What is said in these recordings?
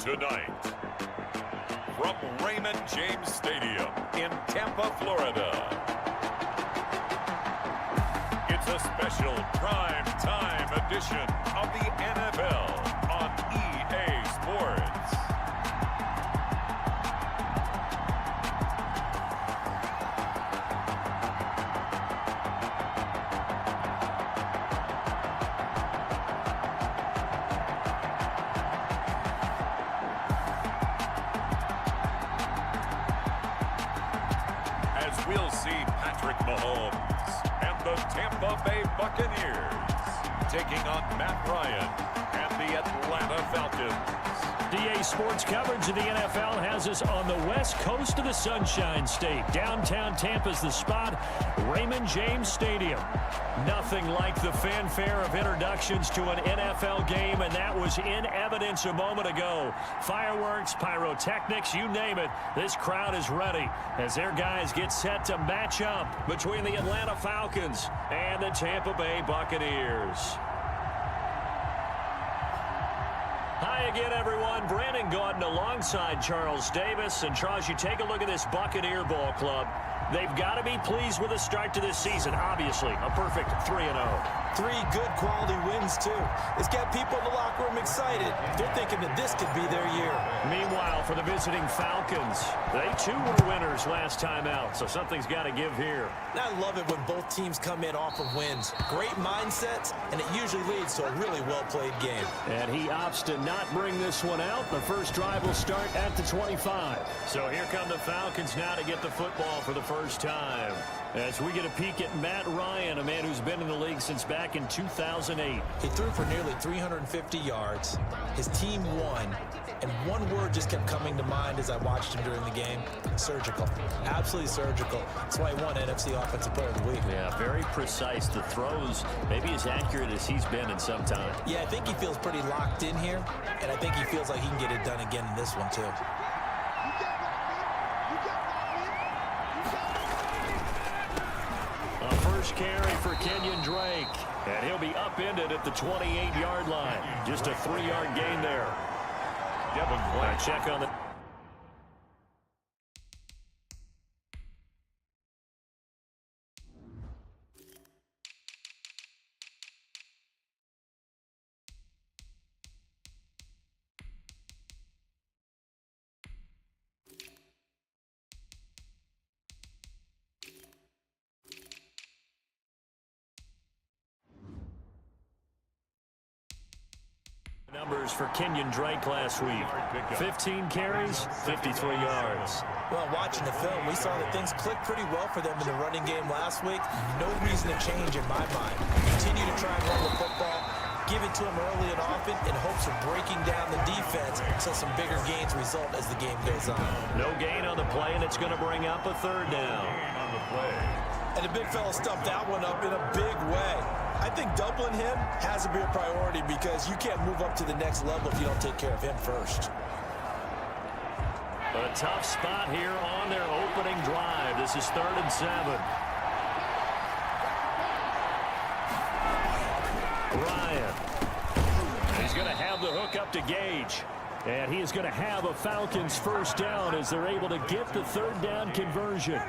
Tonight, from Raymond James Stadium in Tampa, Florida, it's a special prime time edition of the NFL on EA Sports. We'll see Patrick Mahomes and the Tampa Bay Buccaneers taking on Matt Ryan and the Atlanta Falcons. EA Sports coverage of the NFL has us on the west coast of the Sunshine State. Downtown Tampa's the spot, Raymond James Stadium. Nothing like the fanfare of introductions to an NFL game, and that was in evidence a moment ago. Fireworks, pyrotechnics, you name it, this crowd is ready as their guys get set to match up between the Atlanta Falcons and the Tampa Bay Buccaneers. Hi again, everyone. Brandon Gaudin alongside Charles Davis. And, Charles, you take a look at this Buccaneer ball club. They've got to be pleased with the start to this season. Obviously, a perfect 3-0. 3 good quality wins, too. It's got people in the locker room excited. They're thinking that this could be their year. Meanwhile, for the visiting Falcons, they, too, were winners last time out, so something's got to give here. And I love it when both teams come in off of wins. Great mindsets, and it usually leads to a really well-played game. And he opts to not bring this one out. The first drive will start at the 25. So here come the Falcons now to get the football for the first time. As we get a peek at Matt Ryan, a man who's been in the league since back in 2008. He threw for nearly 350 yards. His team won. And one word just kept coming to mind as I watched him during the game. Surgical. Absolutely surgical. That's why he won NFC Offensive Player of the Week. Yeah, very precise. The throws maybe as accurate as he's been in some time. Yeah, I think he feels pretty locked in here. And I think he feels like he can get it done again in this one, too. First carry for Kenyon Drake, and he'll be upended at the 28-yard line. Just a 3-yard gain there. Devin White. Check on the... Numbers for Kenyon Drake last week. 15 carries, 53 yards. Well, watching the film, we saw that things clicked pretty well for them in the running game last week. No reason to change in my mind. Continue to try and run the football, give it to them early and often in hopes of breaking down the defense so some bigger gains result as the game goes on. No gain on the play, and it's going to bring up a third down. And the big fella stuffed that one up in a big way. I think doubling him has to be a priority because you can't move up to the next level if you don't take care of him first. A tough spot here on their opening drive. This is 3rd and 7. Ryan. He's going to have the hook up to Gage. And he is going to have a Falcons first down as they're able to get the 3rd down conversion.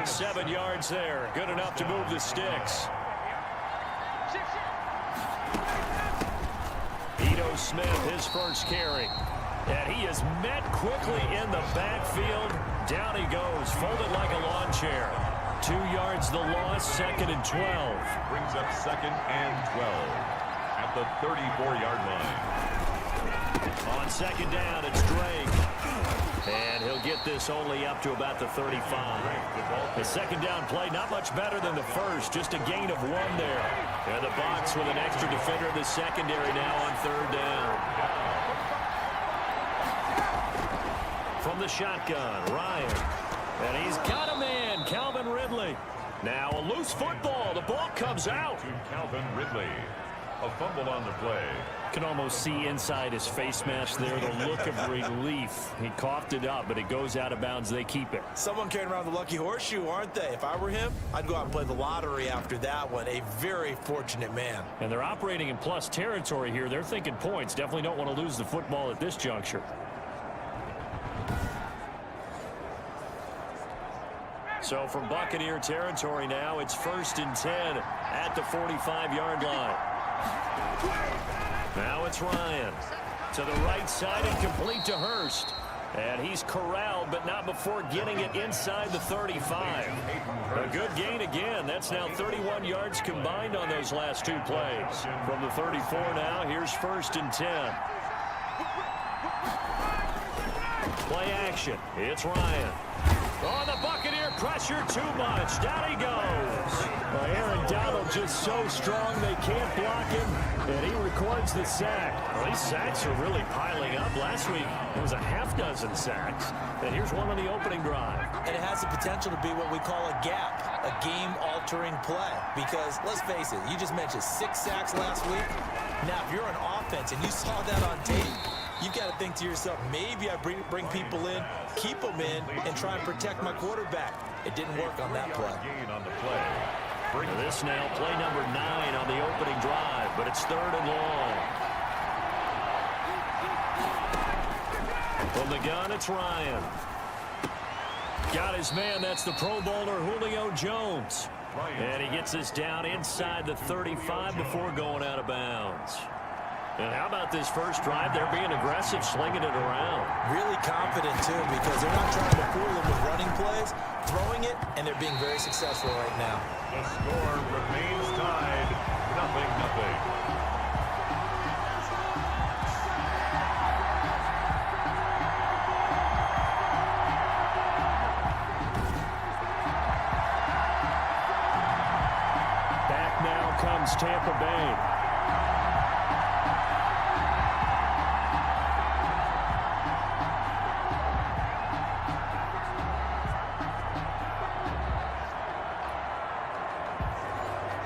7 yards there. Good enough to move the sticks. Ito Smith, his first carry. And he is met quickly in the backfield. Down he goes, folded like a lawn chair. 2 yards the loss, 2nd and 12. Brings up 2nd and 12 at the 34-yard line. On 2nd down, it's Drake. And he'll get this only up to about the 35. The 2nd down play, not much better than the first, just a gain of 1 there. And the box with an extra defender in the secondary now on 3rd down. From the shotgun, Ryan. And he's got a man, Calvin Ridley. Now a loose football. The ball comes out. To Calvin Ridley. A fumble on the play. Can almost see inside his face mask there the look of relief. He coughed it up, but it goes out of bounds. They keep it. Someone carrying around the lucky horseshoe, aren't they? If I were him, I'd go out and play the lottery after that one. A very fortunate man. And they're operating in plus territory here. They're thinking points. Definitely don't want to lose the football at this juncture. So from Buccaneer territory now, it's 1st and 10 at the 45-yard line. Now it's Ryan to the right side and complete to Hurst. And he's corralled, but not before getting it inside the 35. A good gain again. That's now 31 yards combined on those last 2 plays. From the 34 now, here's 1st and 10. Play action. It's Ryan. Oh, the Buccaneer pressure too much. Down he goes. Well, Aaron Donald just so strong they can't block him, and he records the sack. Well, these sacks are really piling up. Last week, it was a half-dozen sacks. And here's one on the opening drive. And it has the potential to be what we call a gap, a game-altering play. Because, let's face it, you just mentioned 6 sacks last week. Now, if you're an offense and you saw that on tape, you've got to think to yourself, maybe I bring people in, keep them in, and try and protect my quarterback. It didn't work on that play. On the play. This now play number 9 on the opening drive, but it's 3rd and long. From the gun, it's Ryan. Got his man. That's the Pro Bowler Julio Jones. And he gets us down inside the 35 before going out of bounds. And how about this first drive? They're being aggressive, slinging it around. Really confident, too, because they're not trying to fool them with running plays, throwing it, and they're being very successful right now. The score remains tied, 0-0. Back now comes Tampa Bay.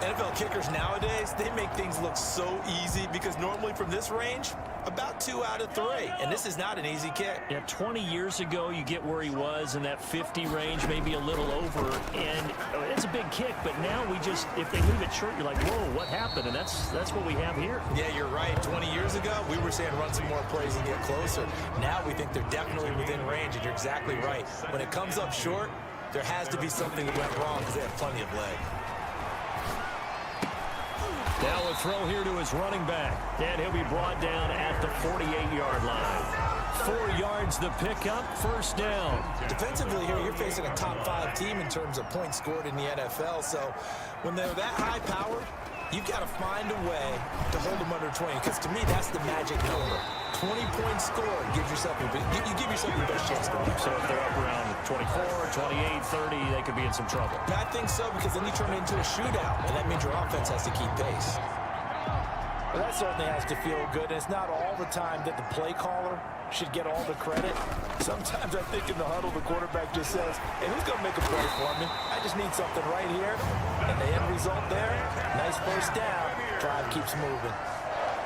NFL kickers nowadays, they make things look so easy because normally from this range, about 2 out of 3. And this is not an easy kick. Yeah, 20 years ago, you get where he was in that 50 range, maybe a little over. And it's a big kick, but now we just, if they leave it short, you're like, whoa, what happened? And that's what we have here. Yeah, you're right. 20 years ago, we were saying run some more plays and get closer. Now we think they're definitely within range, and you're exactly right. When it comes up short, there has to be something that went wrong because they have plenty of leg. Now a throw here to his running back. And he'll be brought down at the 48-yard line. 4 yards the pickup, 1st down. Defensively here, you're facing a top 5 team in terms of points scored in the NFL. So when they're that high powered, you've got to find a way to hold them under 20. Because to me, that's the magic number. 20 points scored gives yourself you give yourself your best chance to win. So if they're up around 24, 28, 30, they could be in some trouble. I think so, because then you turn it into a shootout, and that means your offense has to keep pace. Well, that certainly has to feel good, and it's not all the time that the play caller should get all the credit. Sometimes I think in the huddle, the quarterback just says, hey, who's going to make a play for me? I just need something right here. And the end result there, nice 1st down. Drive keeps moving.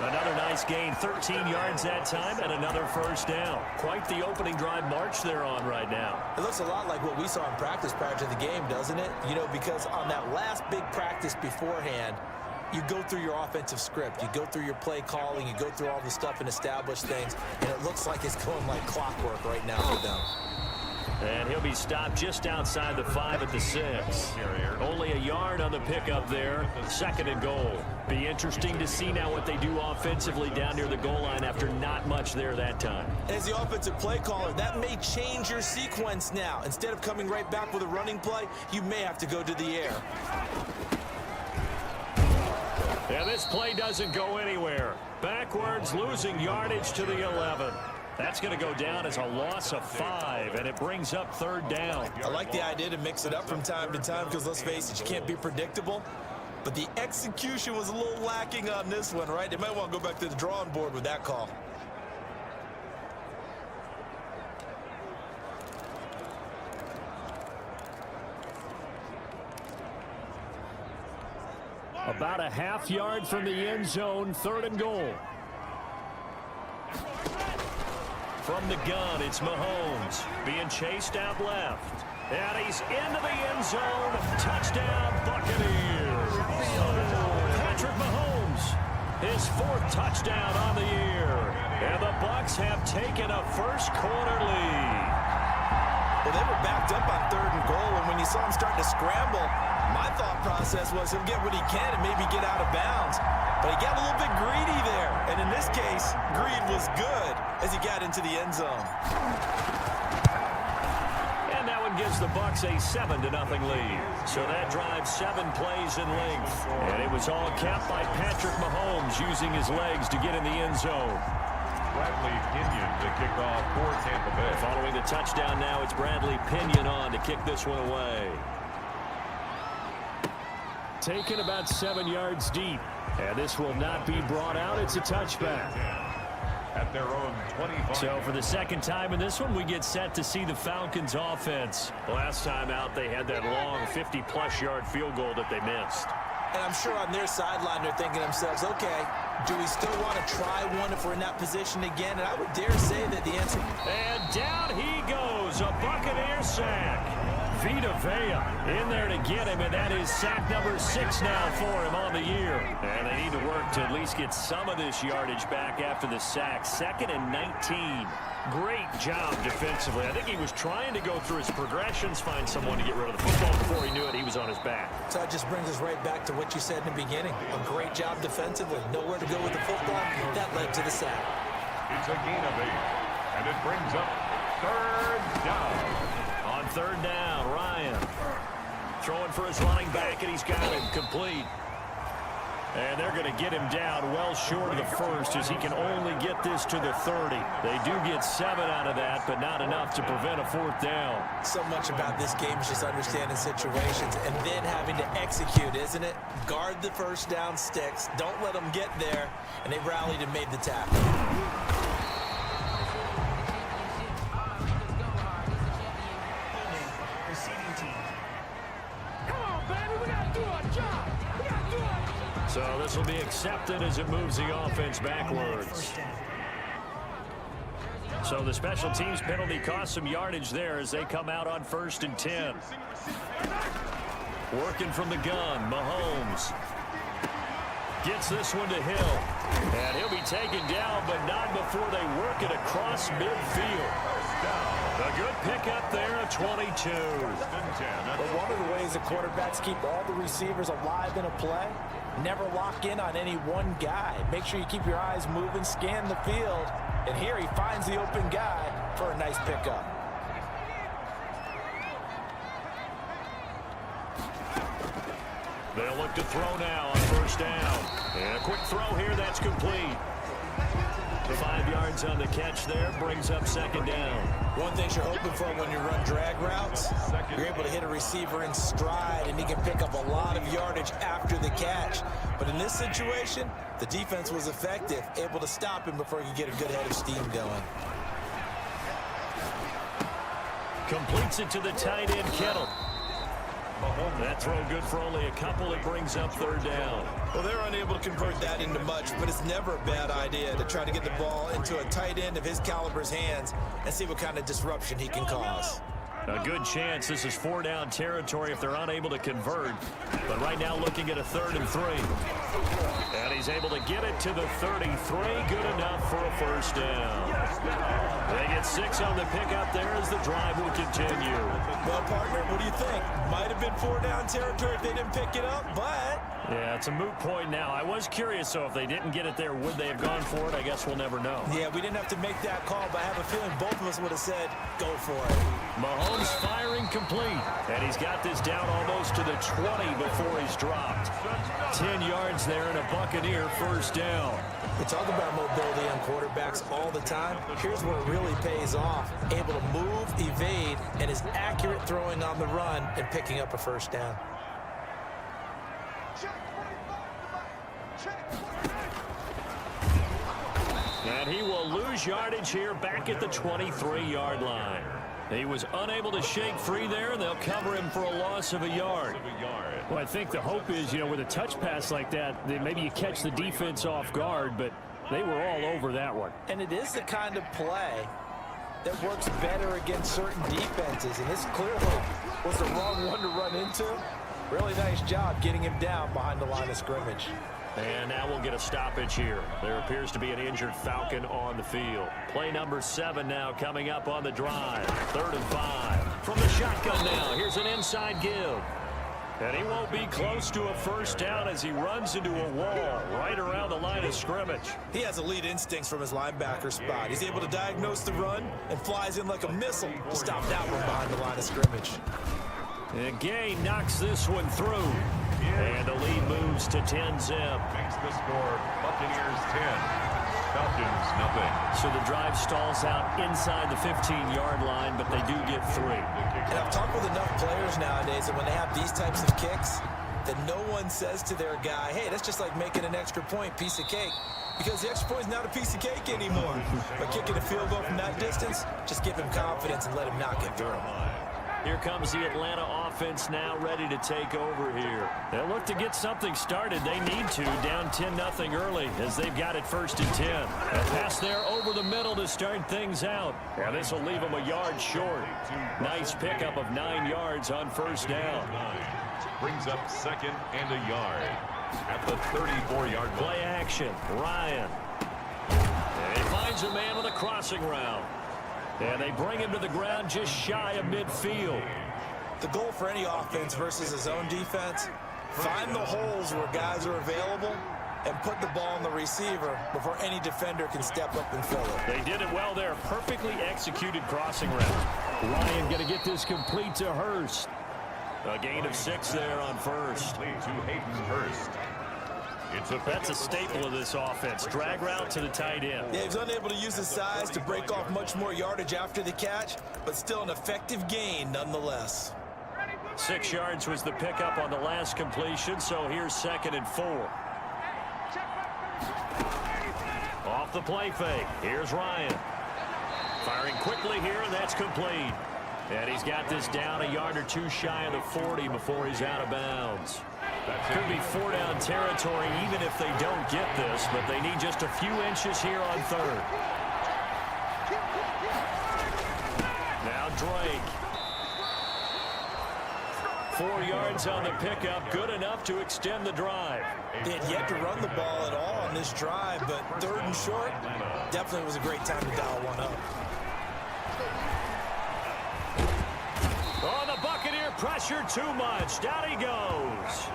Another nice gain, 13 yards that time, and another 1st down. Quite the opening drive march they're on right now. It looks a lot like what we saw in practice prior to the game, doesn't it? You know, because on that last big practice beforehand, you go through your offensive script, you go through your play calling, you go through all the stuff and establish things, and it looks like it's going like clockwork right now for them. And he'll be stopped just outside the 5 at the 6. Only a yard on the pickup there. 2nd and goal. Be interesting to see now what they do offensively down near the goal line after not much there that time. As the offensive play caller, that may change your sequence now. Instead of coming right back with a running play, you may have to go to the air. Yeah, this play doesn't go anywhere. Backwards, losing yardage to the 11. That's going to go down as a loss of 5, and it brings up 3rd down. I like the idea to mix it up from time to time because, let's face it, you can't be predictable. But the execution was a little lacking on this one, right? They might want to go back to the drawing board with that call. About a half yard from the end zone, 3rd and goal. From the gun, it's Mahomes being chased out left. And he's into the end zone. Touchdown, Buccaneers. Patrick Mahomes, his 4th touchdown on the year. And the Bucs have taken a first-quarter lead. Well, they were backed up on 3rd and goal, and when you saw him starting to scramble, my thought process was he'll get what he can and maybe get out of bounds. But he got a little bit greedy there. And in this case, greed was good as he got into the end zone. And that one gives the Bucs a 7-0 lead. So that drives 7 plays in length. And it was all capped by Patrick Mahomes using his legs to get in the end zone. Bradley Pinion to kick off for Tampa Bay. Following the touchdown now, it's Bradley Pinion on to kick this one away. Taken about 7 yards deep. And this will not be brought out. It's a touchback. At their own 25. So for the second time in this one, we get set to see the Falcons offense. Last time out, they had that long 50-plus yard field goal that they missed. And I'm sure on their sideline, they're thinking to themselves, okay, do we still want to try one if we're in that position again? And I would dare say that the answer... And down he goes, a Buccaneer sack. Vita Vea in there to get him, and that is sack number 6 now for him on the year. And they need to work to at least get some of this yardage back after the sack. 2nd and 19. Great job defensively. I think he was trying to go through his progressions, find someone to get rid of the football. Before he knew it, he was on his back. So that just brings us right back to what you said in the beginning. A great job defensively. Nowhere to go with the football. That led to the sack. It's a gain of 8, and it brings up 3rd down. On 3rd down, Ryan throwing for his running back, and he's got him complete. And they're going to get him down well short of the 1st as he can only get this to the 30. They do get 7 out of that, but not enough to prevent a 4th down. So much about this game is just understanding situations and then having to execute, isn't it? Guard the 1st down sticks. Don't let them get there. And they rallied and made the tackle. So this will be accepted as it moves the offense backwards. So the special teams penalty cost some yardage there as they come out on 1st and 10. Working from the gun, Mahomes gets this one to Hill. And he'll be taken down, but not before they work it across midfield. A good pickup there at 22. But one of the ways the quarterbacks keep all the receivers alive in a play, never lock in on any one guy. Make sure you keep your eyes moving, scan the field. And here he finds the open guy for a nice pickup. They'll look to throw now on 1st down. And a quick throw here, that's complete. The 5 yards on the catch there brings up 2nd down. One thing you're hoping for when you run drag routes, you're able to hit a receiver in stride, and he can pick up a lot of yardage after the catch. But in this situation, the defense was effective, able to stop him before he could get a good head of steam going. Completes it to the tight end, Kittle. That throw good for only a couple. It brings up 3rd down. Well, they're unable to convert that into much, but it's never a bad idea to try to get the ball into a tight end of his caliber's hands and see what kind of disruption he can cause. A good chance this is 4-down territory if they're unable to convert. But right now looking at a 3rd and 3. And he's able to get it to the 33. Good enough for a 1st down. They get 6 on the pickup there as the drive will continue. Well, partner, what do you think? Might have been 4-down territory if they didn't pick it up, but... Yeah, it's a moot point now. I was curious, so if they didn't get it there, would they have gone for it? I guess we'll never know. Yeah, we didn't have to make that call, but I have a feeling both of us would have said, go for it. Mahomes firing complete. And he's got this down almost to the 20 before he's dropped. 10 yards there and a Buccaneer 1st down. We talk about mobility on quarterbacks all the time. Here's where it really pays off. Able to move, evade, and is accurate throwing on the run and picking up a 1st down. And he will lose yardage here back at the 23-yard line. He was unable to shake free there, and they'll cover him for a loss of a yard. Well, I think the hope is, with a touch pass like that, maybe you catch the defense off guard, but they were all over that one. And it is the kind of play that works better against certain defenses, and this clearly was the wrong one to run into. Really nice job getting him down behind the line of scrimmage. And now we'll get a stoppage here. There appears to be an injured Falcon on the field. Play number 7 now coming up on the drive. 3rd and 5. From the shotgun now, here's an inside give. And he won't be close to a first down as he runs into a wall right around the line of scrimmage. He has elite instincts from his linebacker spot. He's able to diagnose the run and flies in like a missile to stop that one behind the line of scrimmage. And Gay knocks this one through. And the lead moves to 10-zip. Makes the score Buccaneers 10, Falcons nothing. So the drive stalls out inside the 15-yard line, but they do get 3. And I've talked with enough players nowadays that when they have these types of kicks, that no one says to their guy, hey, that's just like making an extra point, piece of cake. Because the extra point is not a piece of cake anymore. But kicking a field goal from that distance, just give him confidence and let him knock it through. Here comes the Atlanta offense now ready to take over here. They'll look to get something started. They need to, down 10-0 early as they've got it 1st and 10. A pass there over the middle to start things out. Now this will leave them a yard short. Nice pickup of 9 yards on 1st down. Brings up 2nd and a yard at the 34-yard line. Play action, Ryan. And he finds a man with a crossing route. And they bring him to the ground just shy of midfield. The goal for any offense versus a zone defense, find the holes where guys are available and put the ball on the receiver before any defender can step up and fill it. They did it well there. Perfectly executed crossing route. Ryan going to get this complete to Hurst. A gain of 6 there on 1st. To Hayden Hurst. That's a staple of this offense. Drag route to the tight end. Yeah, he was unable to use his size to break off much more yardage after the catch, but still an effective gain nonetheless. 6 yards was the pickup on the last completion, so here's 2nd and 4. Off the play fake. Here's Ryan. Firing quickly here, and that's complete. And he's got this down a yard or 2 shy of the 40 before he's out of bounds. Could be 4-down territory even if they don't get this, but they need just a few inches here on 3rd. Now Drake. 4 yards on the pickup, good enough to extend the drive. They had yet to run the ball at all on this drive, but 3rd and short, definitely was a great time to dial one up. Oh, the Buccaneer pressure too much. Down he goes.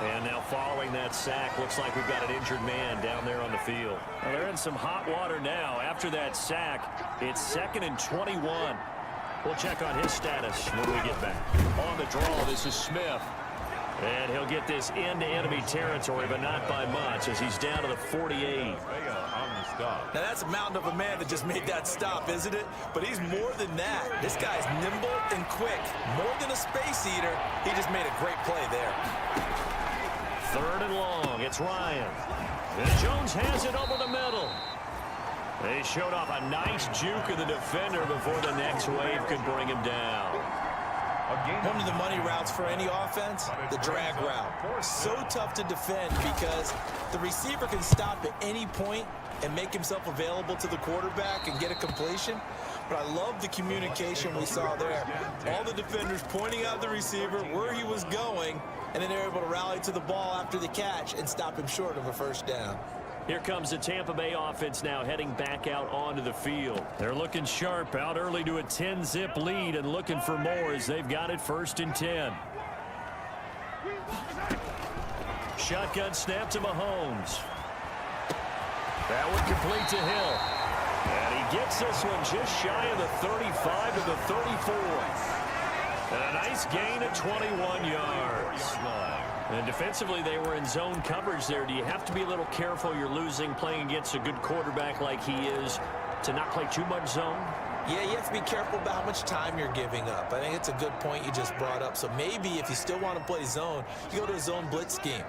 And now following that sack, looks like we've got an injured man down there on the field. Well, they're in some hot water now. After that sack, it's 2nd and 21. We'll check on his status when we get back. On the draw, this is Smith. And he'll get this into enemy territory, but not by much, as he's down to the 48. Now that's a mountain of a man that just made that stop, isn't it? But he's more than that. This guy's nimble and quick. More than a space eater, he just made a great play there. 3rd and long, it's Ryan. And Jones has it over the middle. They showed off a nice juke of the defender before the next wave could bring him down. One of the money routes for any offense, the drag route. So tough to defend because the receiver can stop at any point and make himself available to the quarterback and get a completion. But I love the communication we saw there. All the defenders pointing out the receiver where he was going, and then they're able to rally to the ball after the catch and stop him short of a 1st down. Here comes the Tampa Bay offense now heading back out onto the field. They're looking sharp, out early to a 10-zip lead and looking for more as they've got it 1st and 10. Shotgun snap to Mahomes. That one complete to Hill. And he gets this one just shy of the 35 to the 34. And a nice gain of 21 yards. And defensively, they were in zone coverage there. Do you have to be a little careful you're losing playing against a good quarterback like he is to not play too much zone? Yeah, you have to be careful about how much time you're giving up. I think it's a good point you just brought up. So maybe if you still want to play zone, you go to a zone blitz scheme.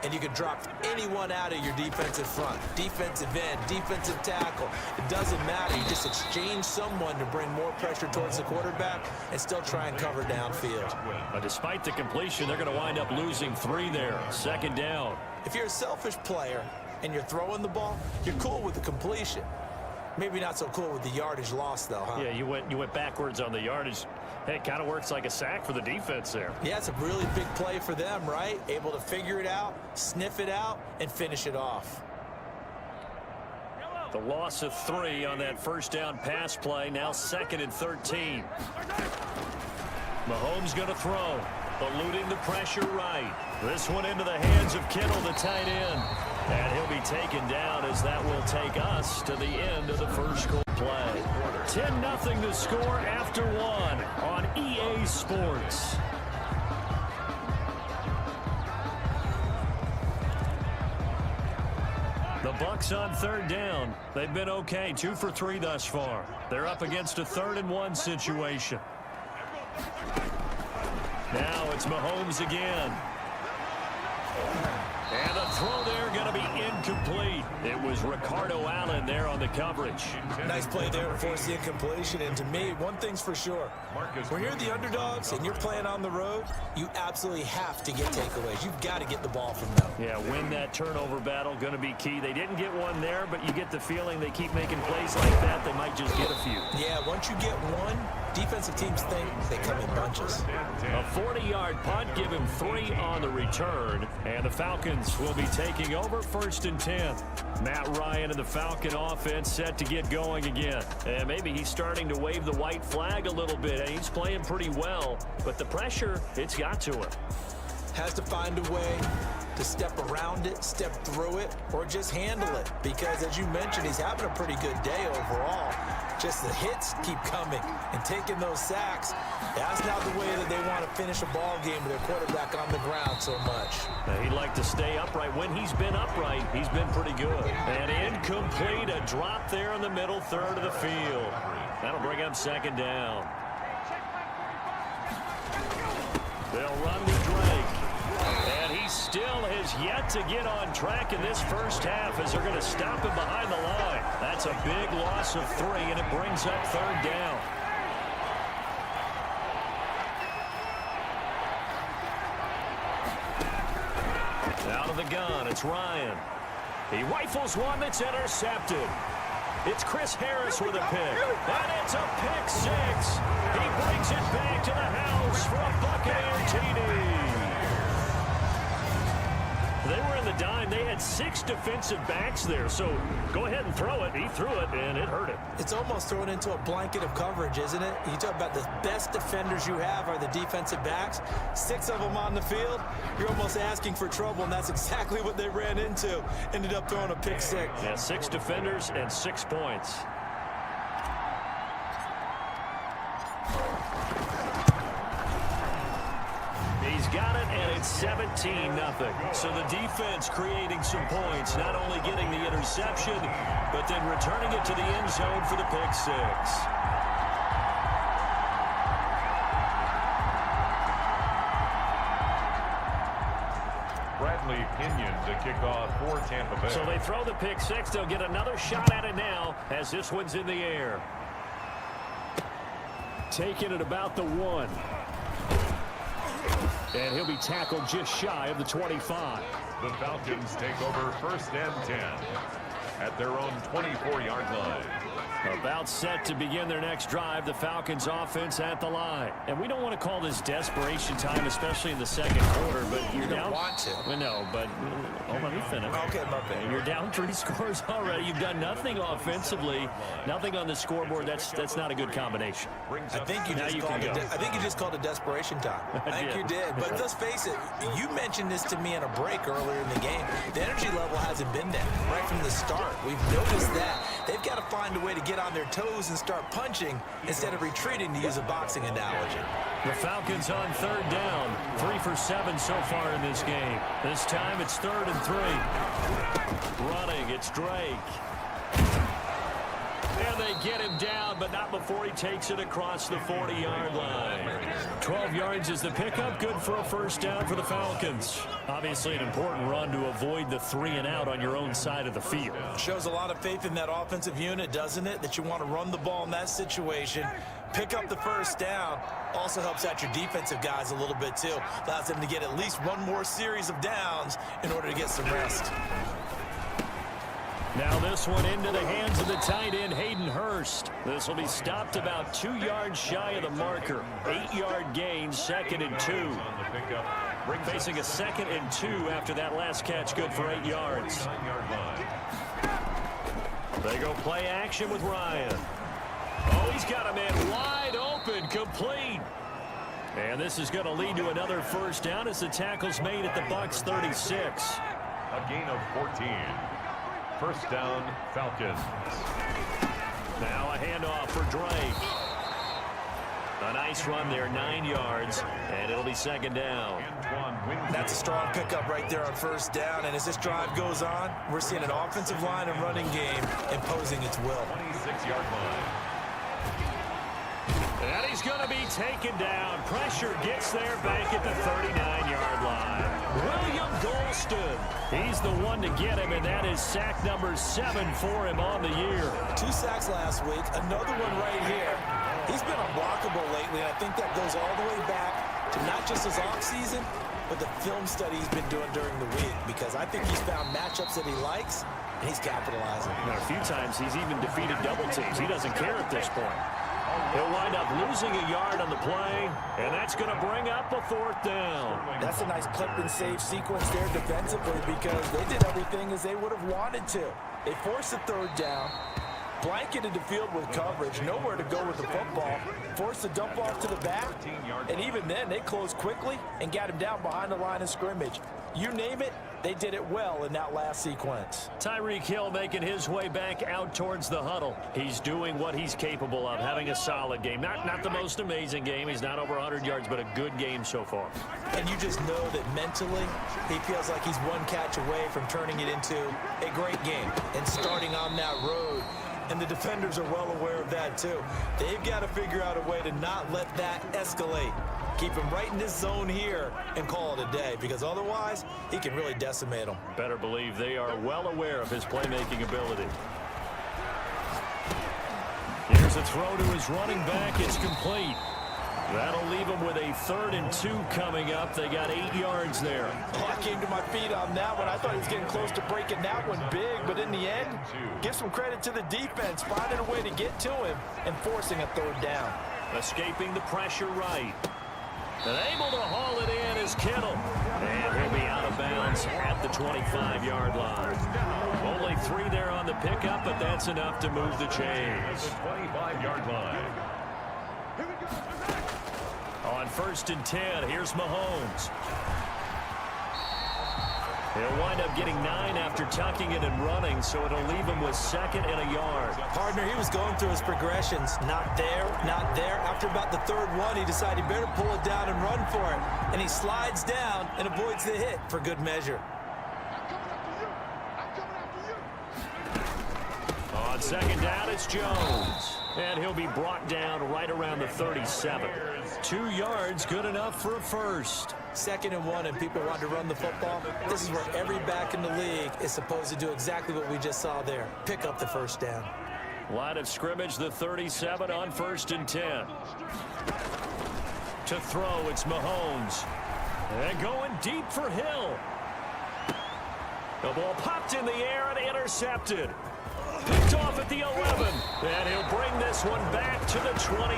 and you can drop anyone out of your defensive front. Defensive end, defensive tackle. It doesn't matter. You just exchange someone to bring more pressure towards the quarterback and still try and cover downfield. But despite the completion, they're going to wind up losing 3 there. 2nd down. If you're a selfish player and you're throwing the ball, you're cool with the completion. Maybe not so cool with the yardage loss, though, huh? Yeah, you went backwards on the yardage. Hey, it kind of works like a sack for the defense there. Yeah, it's a really big play for them, right? Able to figure it out, sniff it out, and finish it off. The loss of 3 on that first down pass play. Now 2nd and 13. Mahomes going to throw. Eluding the pressure right. This one into the hands of Kittle, the tight end. And he'll be taken down as that will take us to the end of the first quarter play. 10-0 the score after 1 on EA Sports. The Bucs on 3rd down. They've been okay, 2 for 3 thus far. They're up against a 3rd and 1 situation. Now it's Mahomes again. And the throw there going to be incomplete. It was Ricardo Allen there on the coverage. Nice play there to force the incompletion. And to me, one thing's for sure. When you're the underdogs and you're playing on the road, you absolutely have to get takeaways. You've got to get the ball from them. Yeah, win that turnover battle, going to be key. They didn't get one there, but you get the feeling they keep making plays like that, they might just get a few. Yeah, once you get one, defensive teams think they come in bunches. A 40-yard punt, give him 3 on the return. And the Falcons will be taking over 1st and 10. Matt Ryan and the Falcon offense set to get going again. And maybe he's starting to wave the white flag a little bit. And he's playing pretty well, but the pressure, it's got to him. Has to find a way to step around it, step through it, or just handle it. Because as you mentioned, he's having a pretty good day overall. Just the hits keep coming and taking those sacks. That's not the way that they want to finish a ball game with their quarterback on the ground so much. Now, he'd like to stay upright. When he's been upright, he's been pretty good. And incomplete, a drop there in the middle third of the field. That'll bring up 2nd down. They'll run to Drake. And he still has yet to get on track in this first half as they're going to stop him behind the line. That's a big loss of 3, and it brings up 3rd down. Out of the gun, it's Ryan. He rifles one that's intercepted. It's Chris Harris with a pick. And it's a pick 6. He brings it back to the house for a Buccaneer TD. They were in the dime. They had 6 defensive backs there. So go ahead and throw it. He threw it, and it hurt him. It's almost thrown into a blanket of coverage, isn't it? You talk about the best defenders you have are the defensive backs. 6 of them on the field. You're almost asking for trouble, and that's exactly what they ran into. Ended up throwing a pick 6. Yeah, 6 defenders and 6 points. He's got it, and it's 17-0. So the defense creating some points, not only getting the interception, but then returning it to the end zone for the pick 6. Bradley Pinion to kick off for Tampa Bay. So they throw the pick 6. They'll get another shot at it now as this one's in the air. Taking it about the 1. And he'll be tackled just shy of the 25. The Falcons take over 1st and 10 at their own 24-yard line. About set to begin their next drive, the Falcons offense at the line. And we don't want to call this desperation time, especially in the 2nd quarter, but you're down. Want to. Well, no, but let me finish. Okay, my bad. You're down 3 scores already. You've done nothing offensively, nothing on the scoreboard. That's not a good combination. I think you just called it desperation time. I think you did. But let's face it, you mentioned this to me in a break earlier in the game. The energy level hasn't been there right from the start. We've noticed that. They've got to find a way to get on their toes and start punching instead of retreating, to use a boxing analogy. The Falcons on 3rd down. 3 for 7 so far in this game. This time it's 3rd and 3. Running, it's Drake. And they get him down, but not before he takes it across the 40-yard line. 12 yards is the pickup. Good for a first down for the Falcons. Obviously an important run to avoid the 3-and-out on your own side of the field. Shows a lot of faith in that offensive unit, doesn't it? That you want to run the ball in that situation. Pick up the first down. Also helps out your defensive guys a little bit, too. Allows them to get at least one more series of downs in order to get some rest. Now this one into the hands of the tight end, Hayden Hurst. This will be stopped about 2 yards shy of the marker. 8-yard gain, 2nd and 2. Facing a 2nd and 2 after that last catch, good for 8 yards. They go play action with Ryan. Oh, he's got a man wide open, complete. And this is going to lead to another first down as the tackle's made at the Bucs 36. A gain of 14. First down, Falcons. Now a handoff for Drake. A nice run there, 9 yards, and it'll be 2nd down. That's a strong pickup right there on first down, and as this drive goes on, we're seeing an offensive line and running game imposing its will. 26-yard line. And he's going to be taken down. Pressure gets there back at the 39-yard line. William Golston. He's the one to get him, and that is sack number 7 for him on the year. 2 sacks last week, another one right here. He's been unblockable lately, and I think that goes all the way back to not just his offseason, but the film study he's been doing during the week, because I think he's found matchups that he likes, and he's capitalizing. Now, a few times he's even defeated double teams. He doesn't care at this point. He'll wind up losing a yard on the play, and that's going to bring up a 4th down. That's a nice clip and save sequence there defensively, because they did everything as they would have wanted to. They forced the 3rd down, blanketed the field with coverage, nowhere to go with the football, forced the dump off to the back, and even then they closed quickly and got him down behind the line of scrimmage. You name it, they did it well in that last sequence. Tyreek Hill making his way back out towards the huddle. He's doing what he's capable of, having a solid game. Not the most amazing game. He's not over 100 yards, but a good game so far. And you just know that mentally, he feels like he's one catch away from turning it into a great game and starting on that road. And the defenders are well aware of that, too. They've got to figure out a way to not let that escalate. Keep him right in this zone here and call it a day, because otherwise he can really decimate them. Better believe they are well aware of his playmaking ability. Here's a throw to his running back. It's complete. That'll leave him with a 3rd and 2 coming up. They got 8 yards there. Oh, I came to my feet on that one. I thought he was getting close to breaking that one big, but in the end, give some credit to the defense, finding a way to get to him and forcing a 3rd down. Escaping the pressure right. And able to haul it in is Kittle. And he'll be out of bounds at the 25-yard line. Only 3 there on the pickup, but that's enough to move the chains. 25-yard line. On 1st and 10, here's Mahomes. He'll wind up getting 9 after tucking it and running, so it'll leave him with 2nd and a yard. Partner, he was going through his progressions. Not there, not there. After about the 3rd one, he decided he better pull it down and run for it. And he slides down and avoids the hit for good measure. On 2nd down, it's Jones. And he'll be brought down right around the 37. 2 yards, good enough for a first. 2nd and 1, and people want to run the football. This is where every back in the league is supposed to do exactly what we just saw there. Pick up the first down. Line of scrimmage, the 37 on 1st and 10. To throw, it's Mahomes. And going deep for Hill. The ball popped in the air and intercepted. Picked off at the 11. And he'll bring this one back to the 29.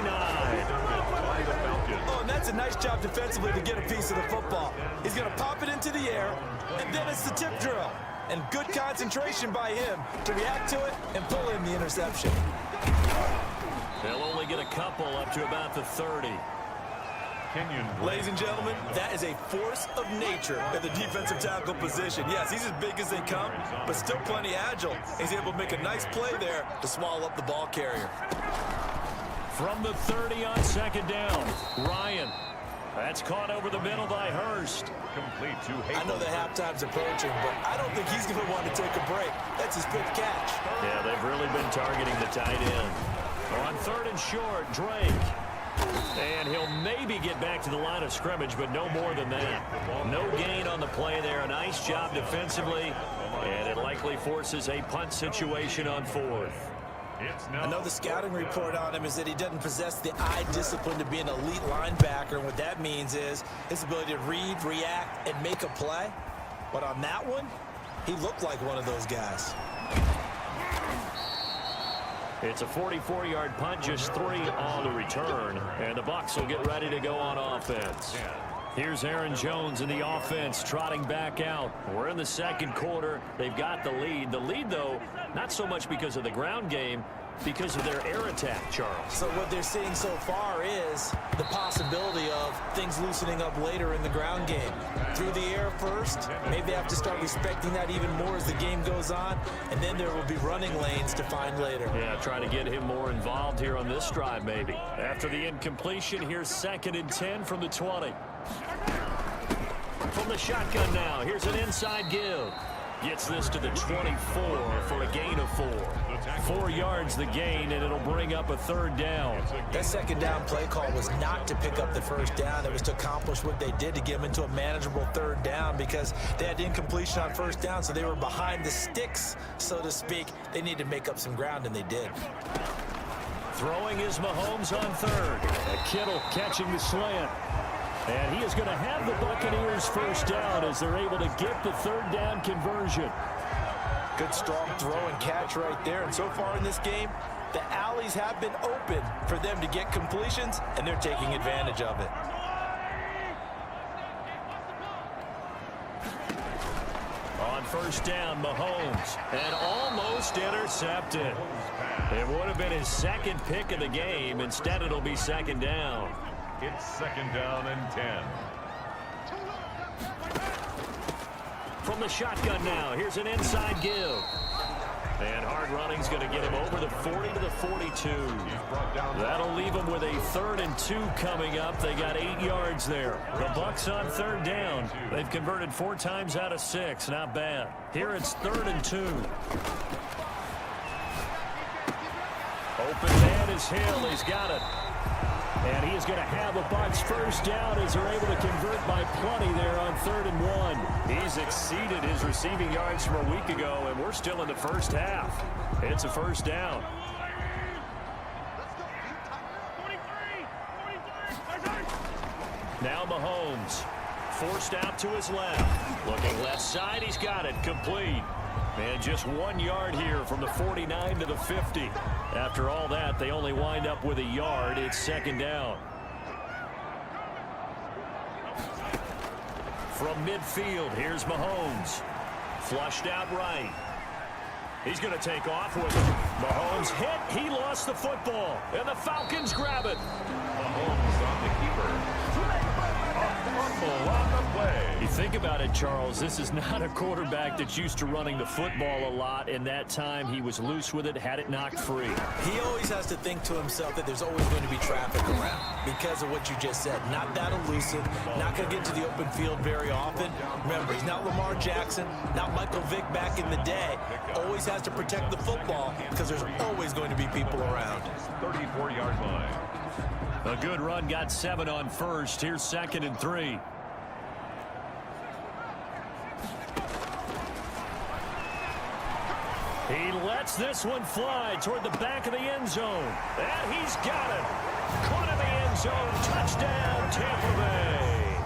Oh, and that's a nice job defensively to get a piece of the football. He's going to pop it into the air, and then it's the tip drill. And good concentration by him to react to it and pull in the interception. They'll only get a couple up to about the 30. Ladies and gentlemen, that is a force of nature at the defensive tackle position. Yes, he's as big as they come, but still plenty agile. He's able to make a nice play there to swallow up the ball carrier. From the 30 on 2nd down, Ryan. That's caught over the middle by Hurst. Complete to I know the halftime's approaching, but I don't think he's going to want to take a break. That's his fifth catch. Yeah, they've really been targeting the tight end. On 3rd and short, Drake. And he'll maybe get back to the line of scrimmage, but no more than that. No gain on the play there. A nice job defensively, and it likely forces a punt situation on 4th. I know the scouting report on him is that he doesn't possess the eye discipline to be an elite linebacker. And what that means is his ability to read, react, and make a play. But on that one, he looked like one of those guys. It's a 44-yard punt, just 3 on the return. And the Bucs will get ready to go on offense. Here's Aaron Jones in the offense trotting back out. We're in the second quarter. They've got the lead. The lead, though, not so much because of the ground game, because of their air attack, Charles. So what they're seeing so far is the possibility of things loosening up later in the ground game. Through the air first, maybe they have to start respecting that even more as the game goes on, and then there will be running lanes to find later. Yeah, try to get him more involved here on this drive, maybe. After the incompletion, here's 2nd and 10 from the 20. From the shotgun now, here's an inside give. Gets this to the 24 for a gain of 4. 4 yards the gain, and it'll bring up a 3rd down. That 2nd down play call was not to pick up the 1st down. It was to accomplish what they did to get them into a manageable 3rd down because they had incompletion on 1st down, so they were behind the sticks, so to speak. They needed to make up some ground, and they did. Throwing is Mahomes on 3rd. Kittle catching the slant. And he is going to have the Buccaneers 1st down as they're able to get the 3rd down conversion. Good strong throw and catch right there. And so far in this game, the alleys have been open for them to get completions, and they're taking advantage of it. On 1st down, Mahomes. And almost intercepted. It would have been his 2nd pick of the game. Instead, it'll be 2nd down. It's 2nd down and 10. From the shotgun now, here's an inside give. And hard running's going to get him over the 40 to the 42. That'll leave him with a 3rd and 2 coming up. They got 8 yards there. The Bucs on 3rd down. They've converted 4 times out of 6. Not bad. Here it's 3rd and 2. Open man is Hill. He's got it. And he is going to have a Bucs 1st down as they're able to convert by plenty there on 3rd and 1. He's exceeded his receiving yards from a week ago, and we're still in the 1st half. It's a 1st down. Now Mahomes forced out to his left. Looking left side, he's got it. Complete. And just 1 yard here from the 49 to the 50. After all that, they only wind up with a yard. It's 2nd down. From midfield, here's Mahomes. Flushed out right. He's going to take off with it. Mahomes hit. He lost the football. And the Falcons grab it. Mahomes on the keeper. Fumble on the play. You think about it, Charles, this is not a quarterback that's used to running the football a lot. In that time, he was loose with it, had it knocked free. He always has to think to himself that there's always going to be traffic around because of what you just said. Not that elusive, not going to get to the open field very often. Remember, he's not Lamar Jackson, not Michael Vick back in the day. Always has to protect the football because there's always going to be people around. 34-yard line. A good run, got 7 on 1st. Here's 2nd and 3. He lets this one fly toward the back of the end zone. And he's got it. Caught in the end zone. Touchdown, Tampa Bay.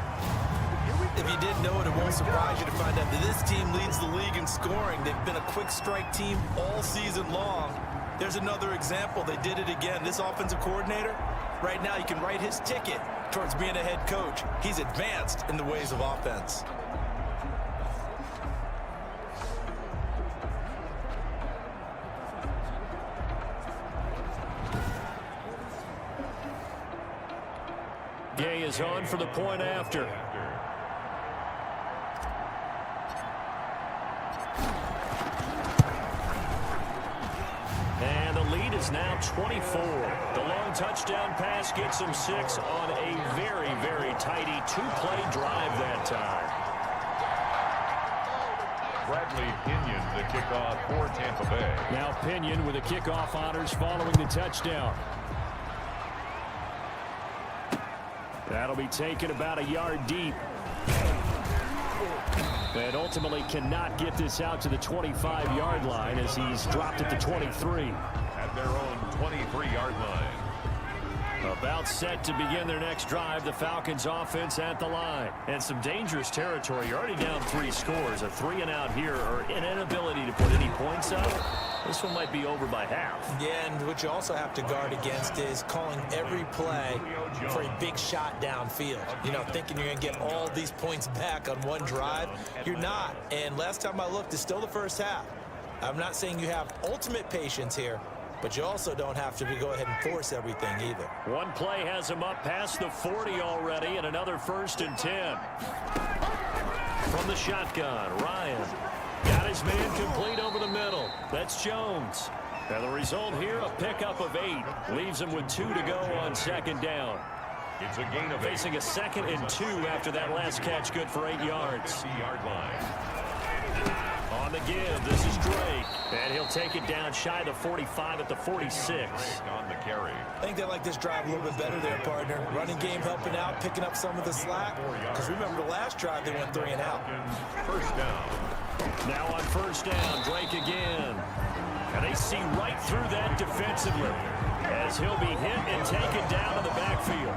If you didn't know it, it won't surprise you to find out that this team leads the league in scoring. They've been a quick strike team all season long. There's another example. They did it again. This offensive coordinator, right now, he can write his ticket towards being a head coach. He's advanced in the ways of offense. Gay is on for the point after. And the lead is now 24. The long touchdown pass gets him 6 on a very, very tidy two-play drive that time. Bradley Pinion, the kickoff for Tampa Bay. Now Pinion with the kickoff honors following the touchdown. That'll be taken about a yard deep. And ultimately cannot get this out to the 25-yard line as he's dropped at the 23. At their own 23-yard line. About set to begin their next drive, the Falcons offense at the line. And some dangerous territory. You're already down 3 scores. A 3-and-out here or an inability to put any points up. This one might be over by half. Yeah, and what you also have to guard against is calling every play for a big shot downfield. You know, thinking you're going to get all these points back on one drive. You're not. And last time I looked, it's still the first half. I'm not saying you have ultimate patience here, but you also don't have to go ahead and force everything either. One play has him up past the 40 already, and another 1st and 10. From the shotgun, Ryan got his man complete over the middle. That's Jones. And the result here, a pickup of 8. Leaves him with 2 to go on 2nd down. It's a gain of 8. Facing a 2nd and 2 after that last catch, good for 8 yards. 50-yard line. On the give, this is Drake. And he'll take it down shy of the 45 at the 46. On the carry. I think they like this drive a little bit better there, partner. Running game helping out, picking up some of the slack. Because remember, the last drive they went 3-and-out. First down. Now on 1st down, Drake again. And they see right through that defensively as he'll be hit and taken down in the backfield.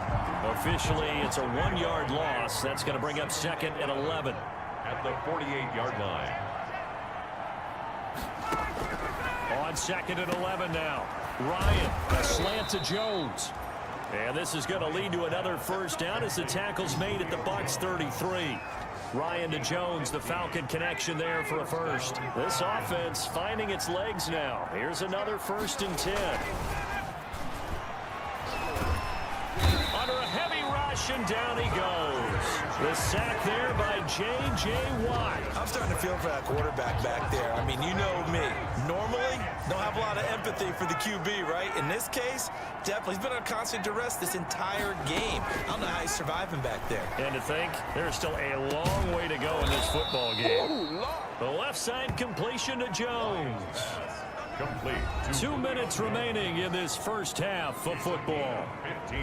Officially, it's a 1-yard loss. That's going to bring up 2nd and 11. At the 48-yard line. On 2nd and 11 now. Ryan, a slant to Jones. And this is going to lead to another 1st down as the tackle's made at the Bucs 33. Ryan to Jones, the Falcon connection there for a 1st. This offense finding its legs now. Here's another 1st and 10. Under a heavy rush, and down he goes. The sack there by J.J. Watt. I'm starting to feel for that quarterback back there. I mean, you know me. Normally, don't have a lot of empathy for the QB, right? In this case, definitely. He's been on constant duress this entire game. I don't know how he's surviving back there. And to think, there's still a long way to go in this football game. The left side completion to Jones. Complete. 2 minutes remaining in this 1st half of football. 15.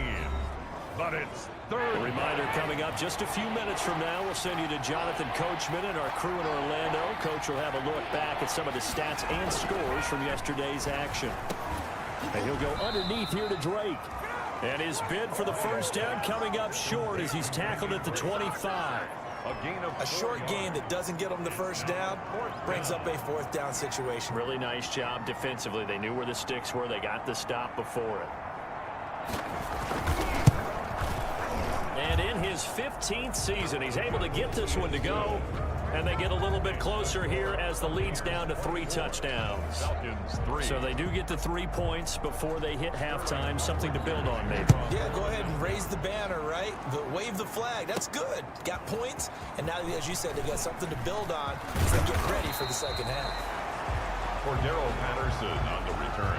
But it's 3rd. A reminder coming up just a few minutes from now. We'll send you to Jonathan Coachman and our crew in Orlando. Coach will have a look back at some of the stats and scores from yesterday's action. And he'll go underneath here to Drake. And his bid for the 1st down coming up short as he's tackled at the 25. A short gain that doesn't get him the 1st down brings up a 4th down situation. Really nice job defensively. They knew where the sticks were. They got the stop before it. And in his 15th season, he's able to get this one to go. And they get a little bit closer here as the lead's down to 3 touchdowns. Falcons 3. So they do get the 3 points before they hit halftime. Something to build on, maybe. Yeah, go ahead and raise the banner, right? Wave the flag. That's good. Got points. And now, as you said, they got something to build on as they get ready for the 2nd half. For Darrell Patterson on the return.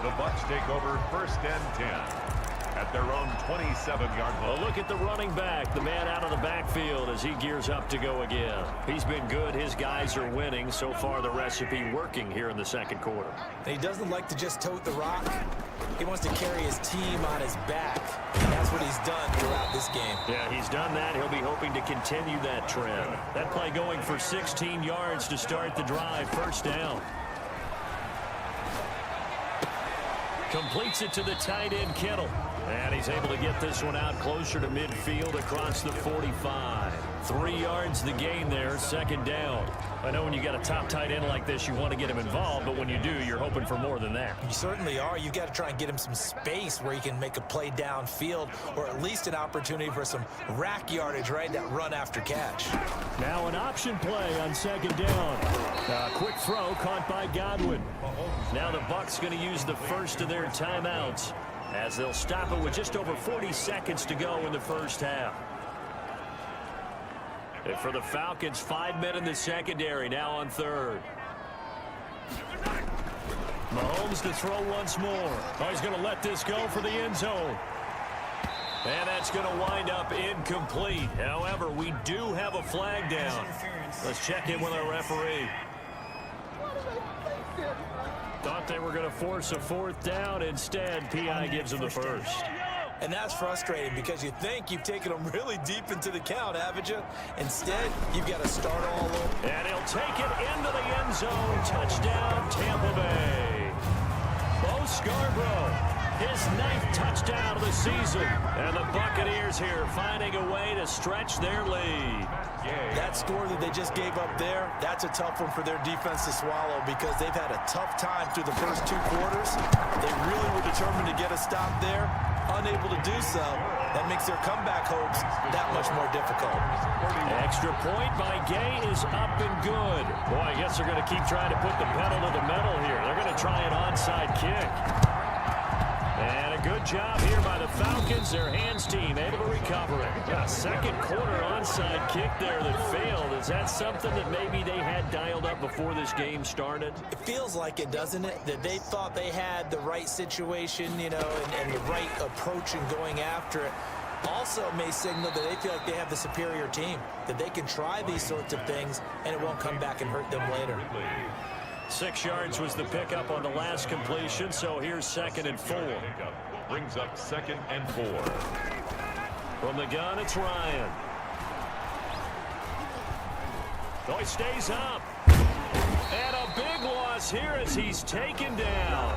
The Bucs take over 1st and 10. At their own 27-yard line. Well, look at the running back, the man out of the backfield as he gears up to go again. He's been good. His guys are winning. So far, the recipe working here in the 2nd quarter. And he doesn't like to just tote the rock. He wants to carry his team on his back. And that's what he's done throughout this game. Yeah, he's done that. He'll be hoping to continue that trend. That play going for 16 yards to start the drive. 1st down. Completes it to the tight end, Kittle. And he's able to get this one out closer to midfield across the 45. 3 yards the gain there, 2nd down. I know when you got a top tight end like this, you want to get him involved, but when you do, you're hoping for more than that. You certainly are. You've got to try and get him some space where he can make a play downfield or at least an opportunity for some rack yardage, right? That run after catch. Now an option play on 2nd down. Quick throw caught by Godwin. Now the Bucs going to use the first of their timeouts as they'll stop it with just over 40 seconds to go in the 1st half. And for the Falcons, 5 men in the secondary, now on 3rd. Mahomes Mahomes to throw once more. Oh, he's going to let this go for the end zone. And that's going to wind up incomplete. However, we do have a flag down. Let's check in with our referee. Thought they were going to force a fourth down. Instead, P.I. gives them the first. And that's frustrating because you think you've taken them really deep into the count, haven't you? Instead, you've got to start all over. And he'll take it into the end zone. Touchdown, Tampa Bay. Bo Scarborough, his 9th touchdown of the season. And the Buccaneers here finding a way to stretch their lead. That score that they just gave up there, that's a tough one for their defense to swallow because they've had a tough time through the first 2 quarters. They really were determined to get a stop there. Unable to do so, that makes their comeback hopes that much more difficult. Extra point by Gay is up and good. Boy, I guess they're going to keep trying to put the pedal to the metal here. They're going to try an onside kick. And a good job here by the Falcons, their hands team, able to recover it. A second quarter onside kick there that failed. Is that something that maybe they had dialed up before this game started? It feels like it, doesn't it? That they thought they had the right situation, you know, and the right approach in going after it. Also may signal that they feel like they have the superior team, that they can try these sorts of things and it won't come back and hurt them later. 6 yards was the pickup on the last completion, so here's 2nd and 4. Brings up 2nd and 4. From the gun, it's Ryan. Oh, he stays up. And a big loss here as he's taken down.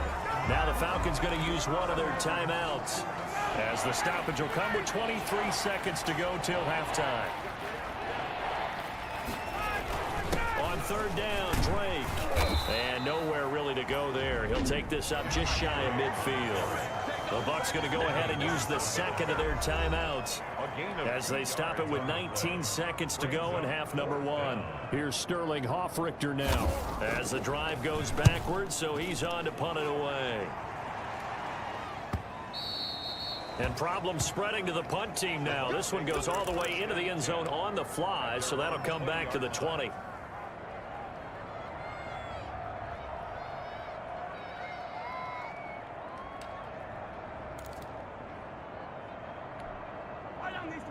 Now the Falcons going to use one of their timeouts, as the stoppage will come with 23 seconds to go till halftime. On 3rd down, Drake. And nowhere really to go there. He'll take this up just shy of midfield. The Bucs going to go ahead and use the 2nd of their timeouts as they stop it with 19 seconds to go in half number 1. Here's Sterling Hoffrichter now as the drive goes backwards, so he's on to punt it away. And problems spreading to the punt team now. This one goes all the way into the end zone on the fly, so that'll come back to the 20.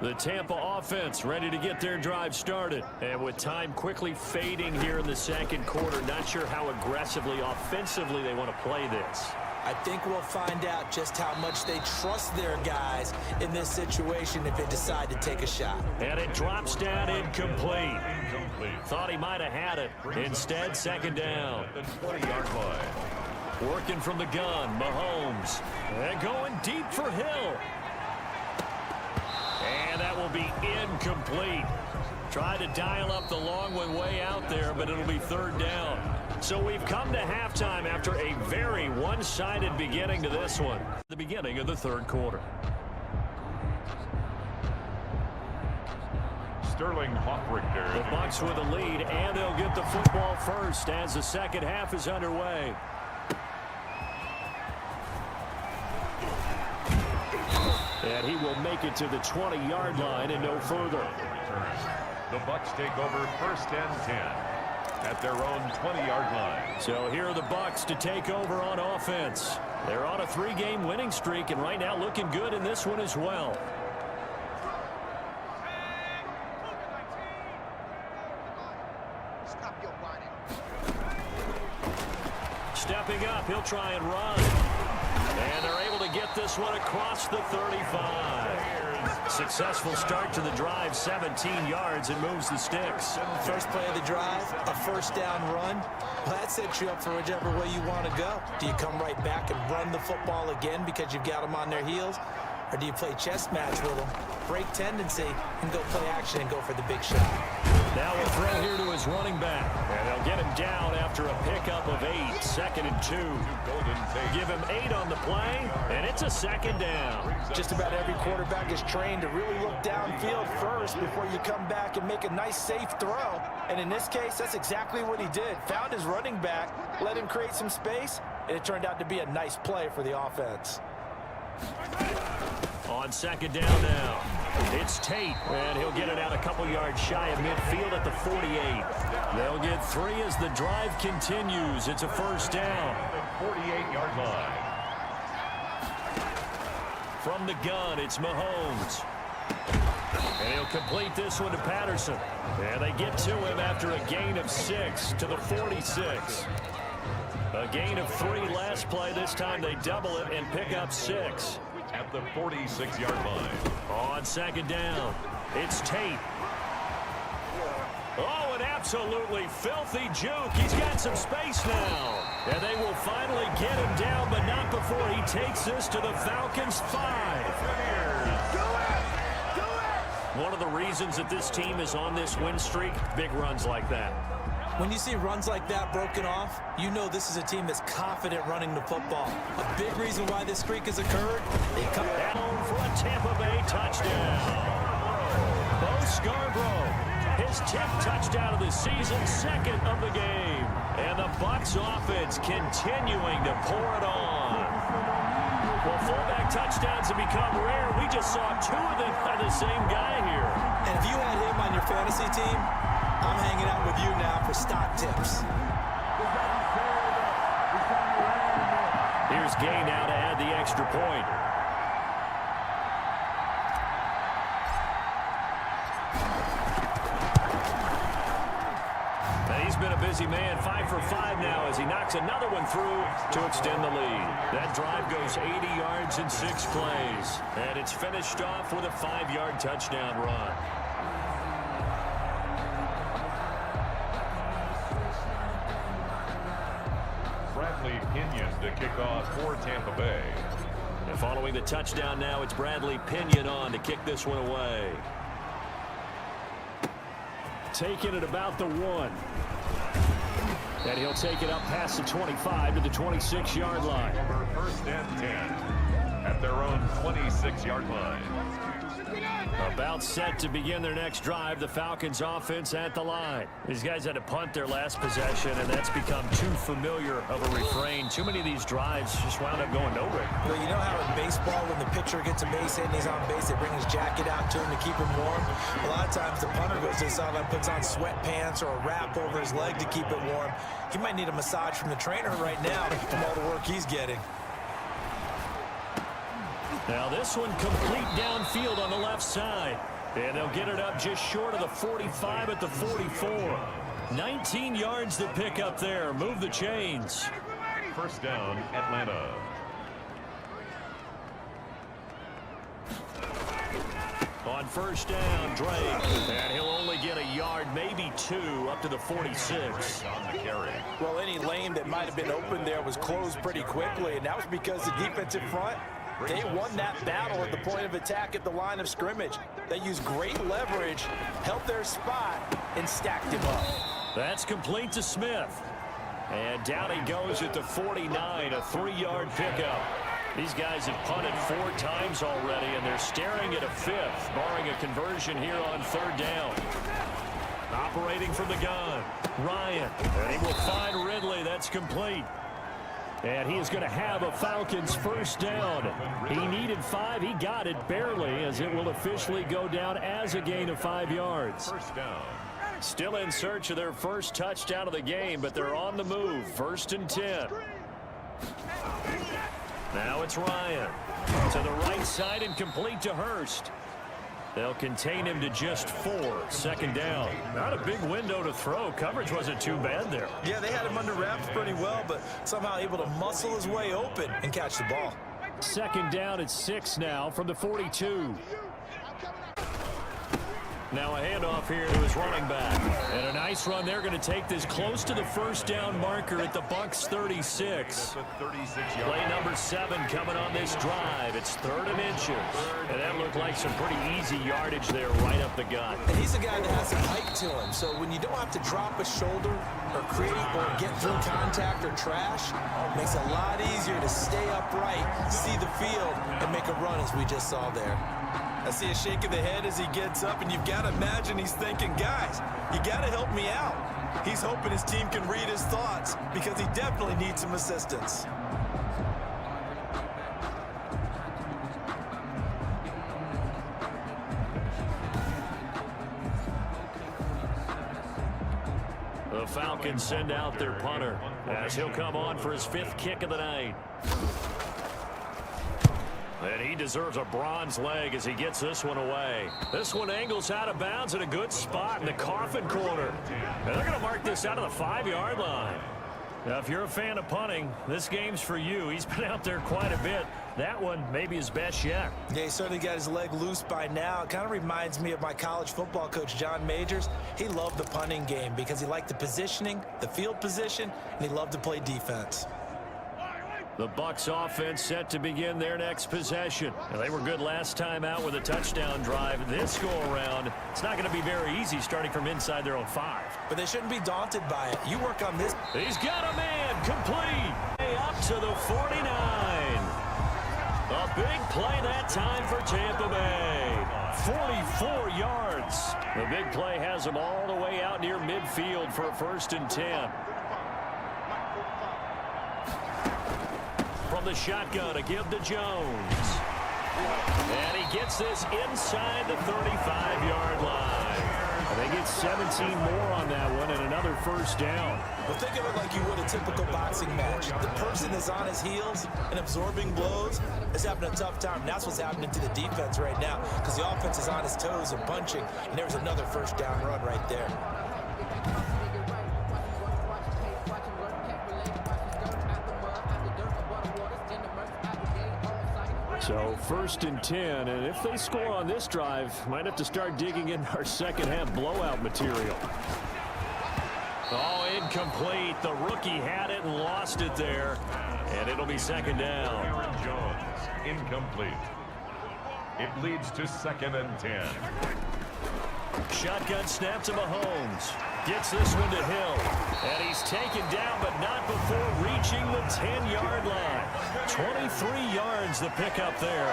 The Tampa offense ready to get their drive started. And with time quickly fading here in the 2nd quarter, not sure how aggressively, offensively they want to play this. I think we'll find out just how much they trust their guys in this situation if they decide to take a shot. And it drops down incomplete. Thought he might have had it. Instead, 2nd down. 20-yard line. Working from the gun, Mahomes. And going deep for Hill. And that will be incomplete. Tried to dial up the long one way out there, but it'll be 3rd down. So we've come to halftime after a very one-sided beginning to this one. The beginning of the 3rd quarter. Sterling Hoffrichter. The Bucs with a lead, and they'll get the football first as the 2nd half is underway. And he will make it to the 20-yard line and no further. The Bucs take over 1st and 10 at their own 20-yard line. So here are the Bucs to take over on offense. They're on a 3-game winning streak, and right now looking good in this one as well. Stepping up, he'll try and run. And they're able to get this one across the 35. Successful start to the drive, 17 yards, and moves the sticks. First play of the drive, a 1st down run. Well, that sets you up for whichever way you want to go. Do you come right back and run the football again because you've got them on their heels? Or do you play chess match with them, break tendency, and go play action and go for the big shot? Now we'll throw here to his running back. And they'll get him down after a pickup of 8. 2nd and 2. Give him 8 on the play, and it's a 2nd down. Just about every quarterback is trained to really look downfield first before you come back and make a nice, safe throw. And in this case, that's exactly what he did. Found his running back, let him create some space, and it turned out to be a nice play for the offense. On 2nd down now, it's Tate, and he'll get it out a couple yards shy of midfield at the 48. They'll get 3 as the drive continues. It's a 1st down. 48-yard line. From the gun, it's Mahomes. And he'll complete this one to Patterson. And they get to him after a gain of 6 to the 46. A gain of 3 last play. This time they double it and pick up 6. At the 46-yard line. On second down, it's Tate. Oh, an absolutely filthy juke. He's got some space now. And they will finally get him down, but not before he takes this to the Falcons' 5. One of the reasons that this team is on this win streak, big runs like that. When you see runs like that broken off, you know this is a team that's confident running the football. A big reason why this streak has occurred, they come down for a Tampa Bay touchdown. Bo Scarborough, his 10th touchdown of the season, 2nd of the game. And the Bucs offense continuing to pour it on. Well, fullback touchdowns have become rare. We just saw 2 of them by the same guy here. And if you had him on your fantasy team, I'm hanging out with you now for stock tips. Here's Gay now to add the extra point. Now he's been a busy man, 5 for 5 now as he knocks another one through to extend the lead. That drive goes 80 yards in 6 plays. And it's finished off with a 5-yard touchdown run. Pinion to kick off for Tampa Bay. And following the touchdown now, it's Bradley Pinion on to kick this one away. Taking it about the 1. And he'll take it up past the 25 to the 26-yard line. First and 10 at their own 26-yard line. About set to begin their next drive, the Falcons offense at the line. These guys had to punt their last possession, and that's become too familiar of a refrain. Too many of these drives just wound up going nowhere. Well, you know how in baseball, when the pitcher gets a base hit and he's on base, they bring his jacket out to him to keep him warm? A lot of times the punter goes to the sideline, puts on sweatpants or a wrap over his leg to keep it warm. He might need a massage from the trainer right now from all the work he's getting. Now this one complete downfield on the left side. And they'll get it up just short of the 45 at the 44. 19 yards to pick up there. Move the chains. First down, Atlanta. On first down, Drake. And he'll only get a yard, maybe 2, up to the 46. On the carry. Well, any lane that might have been open there was closed pretty quickly, and that was because the defensive front, they won that battle at the point of attack at the line of scrimmage. They used great leverage, held their spot, and stacked him up. That's complete to Smith. And down he goes at the 49, a 3-yard pickup. These guys have punted 4 times already, and they're staring at a 5th, barring a conversion here on 3rd down. Operating from the gun, Ryan. And he will find Ridley. That's complete. And he is going to have a Falcons first down. He needed 5. He got it barely, as it will officially go down as a gain of 5 yards. First down. Still in search of their first touchdown of the game, but they're on the move. 1st and 10. Now it's Ryan. To the right side and complete to Hurst. They'll contain him to just 4. 2nd down. Not a big window to throw. Coverage wasn't too bad there. Yeah, they had him under wraps pretty well, but somehow able to muscle his way open and catch the ball. 2nd down at 6 now from the 42. Now a handoff here to his running back. And a nice run. They're going to take this close to the first down marker at the Bucs 36. Play number 7 coming on this drive. It's 3rd and inches. And that looked like some pretty easy yardage there right up the gut. And he's a guy that has some height to him. So when you don't have to drop a shoulder or create or get through contact or trash, it makes it a lot easier to stay upright, see the field, and make a run as we just saw there. I see a shake of the head as he gets up, and you've got to imagine he's thinking, guys, you got to help me out. He's hoping his team can read his thoughts because he definitely needs some assistance. The Falcons send out their punter. as he'll come on for his 5th kick of the night. And he deserves a bronze leg as he gets this one away. This one angles out of bounds at a good spot in the coffin corner. And they're going to mark this out of the 5-yard line. Now, if you're a fan of punting, this game's for you. He's been out there quite a bit. That one may be his best yet. Yeah, he certainly got his leg loose by now. It kind of reminds me of my college football coach, John Majors. He loved the punting game because he liked the positioning, the field position, and he loved to play defense. The Bucs offense set to begin their next possession. Now, they were good last time out with a touchdown drive. This go-around, it's not going to be very easy starting from inside their own 5. But they shouldn't be daunted by it. You work on this. He's got a man complete. Up to the 49. A big play that time for Tampa Bay. 44 yards. The big play has him all the way out near midfield for a 1st and 10. From the shotgun, a give to Jones. And he gets this inside the 35-yard line. They get 17 more on that one and another 1st down. Well, think of it like you would a typical boxing match. The person is on his heels and absorbing blows is having a tough time. And that's what's happening to the defense right now because the offense is on his toes and punching. And there's another 1st down run right there. So 1st and 10, and if they score on this drive, might have to start digging in our second half blowout material. Oh, incomplete. The rookie had it and lost it there, and it'll be 2nd down. Aaron Jones, incomplete. It leads to 2nd and 10. Shotgun snap to Mahomes. Gets this one to Hill. And he's taken down, but not before reaching the 10-yard line. 23 yards the pickup there.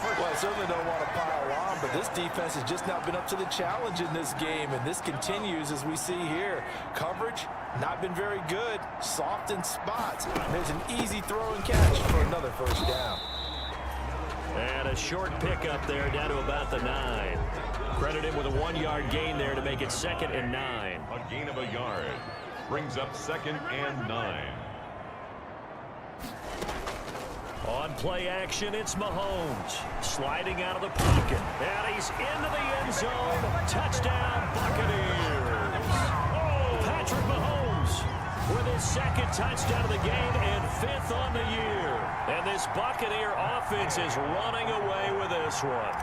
Well, I certainly don't want to pile on, but this defense has just not been up to the challenge in this game, and this continues as we see here. Coverage, not been very good. Soft in spots. There's an easy throw and catch for another 1st down. And a short pickup there down to about the 9. Credit him with a 1-yard gain there to make it 2nd and 9. A gain of a yard brings up 2nd and 9. On play action, it's Mahomes. Sliding out of the pocket. And he's into the end zone. Touchdown, Buccaneers. Patrick Mahomes with his 2nd touchdown of the game and 5th on the year. And this Buccaneer offense is running away with this one.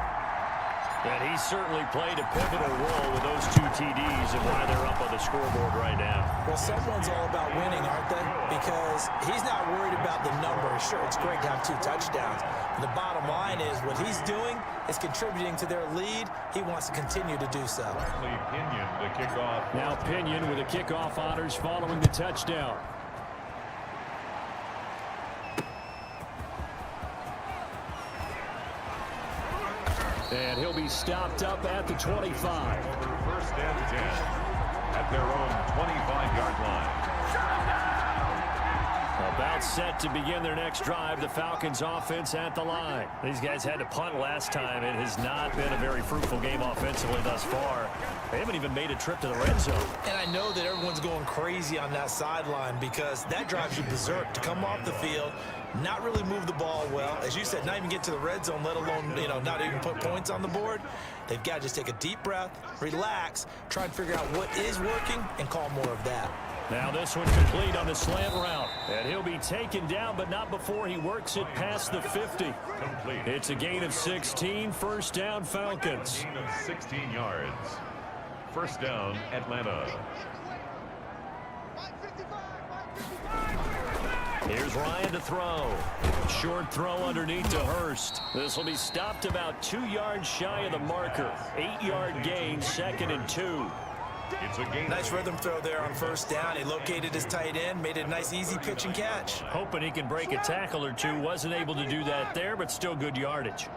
And he certainly played a pivotal role with those 2 TDs and why they're up on the scoreboard right now. Well, someone's all about winning, aren't they? Because he's not worried about the number. Sure, it's great to have 2 touchdowns. But the bottom line is what he's doing is contributing to their lead. He wants to continue to do so. Pinion to kick off. Now Pinion with the kickoff honors following the touchdown. And he'll be stopped up at the 25. 1st and 10 at their own 25-yard line. About set to begin their next drive. The Falcons offense at the line. These guys had to punt last time. It has not been a very fruitful game offensively thus far. They haven't even made a trip to the red zone. And I know that everyone's going crazy on that sideline because that drives you berserk to come off the field, not really move the ball well. As you said, not even get to the red zone, let alone, not even put points on the board. They've got to just take a deep breath, relax, try and figure out what is working, and call more of that. Now this one complete on the slant route. And he'll be taken down, but not before he works it past the 50. Complete. It's a gain of 16, 1st down Falcons. Gain of 16 yards. 1st down, Atlanta. Here's Ryan to throw. Short throw underneath to Hurst. This will be stopped about 2 yards shy of the marker. 8-yard gain, 2nd and 2. It's a gain. Nice rhythm throw there on 1st down. He located his tight end, made it a nice easy pitch and catch. Hoping he can break a tackle or two. Wasn't able to do that there, but still good yardage.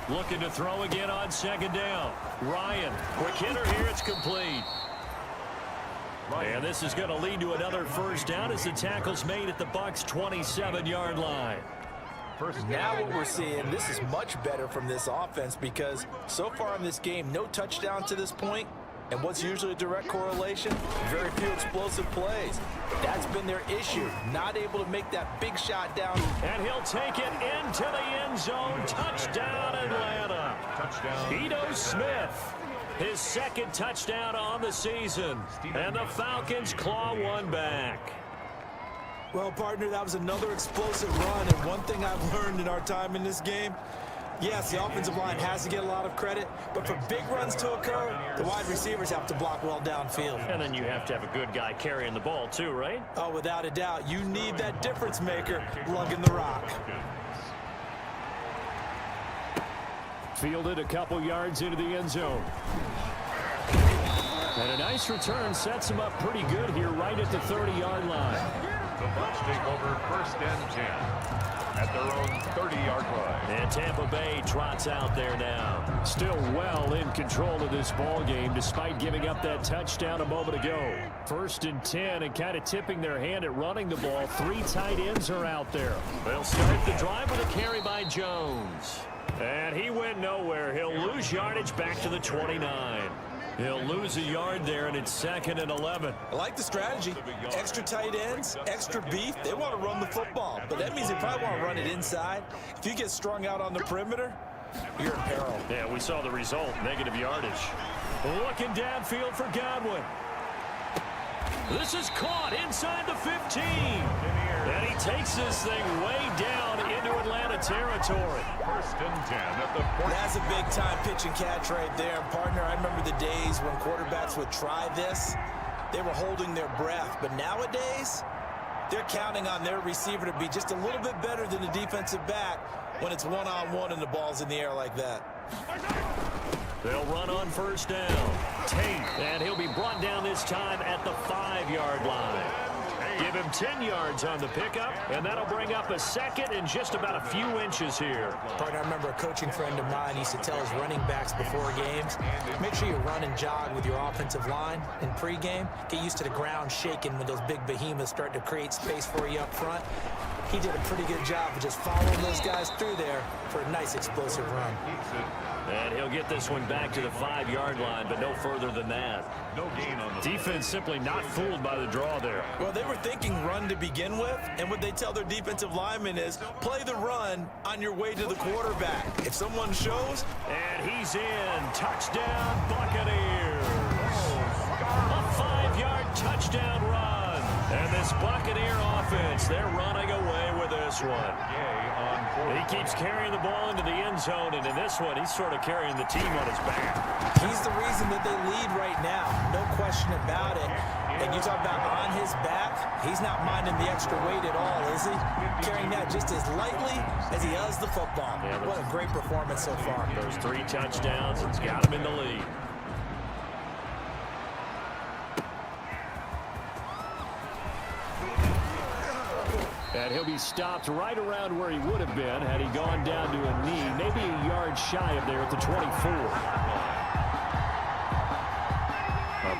Looking to throw again on 2nd down. Ryan, quick hitter here, it's complete. And this is going to lead to another 1st down as the tackle's made at the Bucs' 27-yard line. Now what we're seeing, this is much better from this offense because so far in this game, no touchdown to this point, And what's usually a direct correlation? Very few explosive plays. That's been their issue, not able to make that big shot down. And he'll take it into the end zone. Touchdown, Atlanta. Touchdown. Ito Smith, his second touchdown on the season. And the Falcons claw one back. Well, partner, that was another explosive run, and one thing I've learned in our time in this game, yes, the offensive line has to get a lot of credit, but for big runs to occur, the wide receivers have to block well downfield. And then you have to have a good guy carrying the ball too, right? Oh, without a doubt. You need that difference maker lugging the rock. Fielded a couple yards into the end zone. And a nice return sets him up pretty good here right at the 30-yard line. The Bucs take over 1st and 10 at their own 30-yard line. And Tampa Bay trots out there now. Still well in control of this ball game despite giving up that touchdown a moment ago. 1st and 10 and kind of tipping their hand at running the ball. 3 tight ends are out there. They'll start the drive with a carry by Jones. And he went nowhere. He'll lose yardage back to the 29. He'll lose a yard there, and it's 2nd and 11. I like the strategy. Extra tight ends, extra beef. They want to run the football, but that means they probably want to run it inside. If you get strung out on the perimeter, you're in peril. Yeah, we saw the result, negative yardage. Looking downfield for Godwin. This is caught inside the 15. And he takes this thing way down into Atlanta territory. 1st and 10 at the 40. That's a big-time pitch and catch right there. And, partner, I remember the days when quarterbacks would try this. They were holding their breath. But nowadays, they're counting on their receiver to be just a little bit better than the defensive back when it's one-on-one and the ball's in the air like that. They'll run on 1st down. Tate, and he'll be brought down this time at the 5-yard line. Give him 10 yards on the pickup, and that'll bring up a 2nd and just about a few inches here. Partner, I remember a coaching friend of mine used to tell his running backs before games, make sure you run and jog with your offensive line in pregame. Get used to the ground shaking when those big behemoths start to create space for you up front. He did a pretty good job of just following those guys through there for a nice explosive run. And he'll get this one back to the 5-yard line, but no further than that. No gain on the defense simply not fooled by the draw there. Well, they were thinking run to begin with, and what they tell their defensive linemen is play the run on your way to the quarterback. If someone shows. And he's in. Touchdown, Buccaneers. A 5-yard touchdown run. And this Buccaneer offense, they're running away with this one. He keeps carrying the ball into the end zone, and in this one, he's sort of carrying the team on his back. He's the reason that they lead right now, no question about it. And you talk about on his back, he's not minding the extra weight at all, is he? Carrying that just as lightly as he does the football. Yeah, what a great performance so far. Those 3 touchdowns, it's got him in the lead. And he'll be stopped right around where he would have been had he gone down to a knee, maybe a yard shy of there at the 24.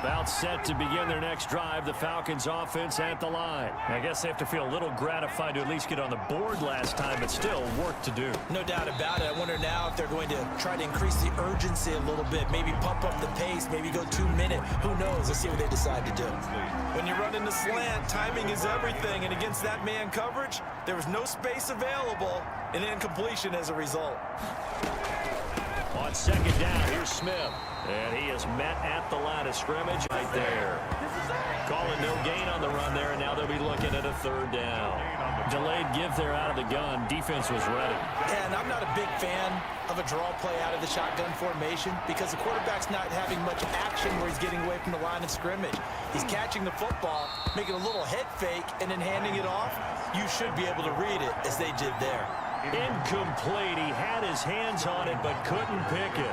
About set to begin their next drive, the Falcons offense at the line. I guess they have to feel a little gratified to at least get on the board last time, but still work to do. No doubt about it. I wonder now if they're going to try to increase the urgency a little bit, maybe pump up the pace, maybe go 2-minute. Who knows? Let's see what they decide to do. When you're running the slant, timing is everything, and against that man coverage, there was no space available, and incompletion as a result. On 2nd down, here's Smith. And he is met at the line of scrimmage right there. Calling no gain on the run there, and now they'll be looking at a 3rd down. Delayed give there out of the gun. Defense was ready. And I'm not a big fan of a draw play out of the shotgun formation because the quarterback's not having much action where he's getting away from the line of scrimmage. He's catching the football, making a little head fake, and then handing it off. You should be able to read it as they did there. Incomplete. He had his hands on it but couldn't pick it.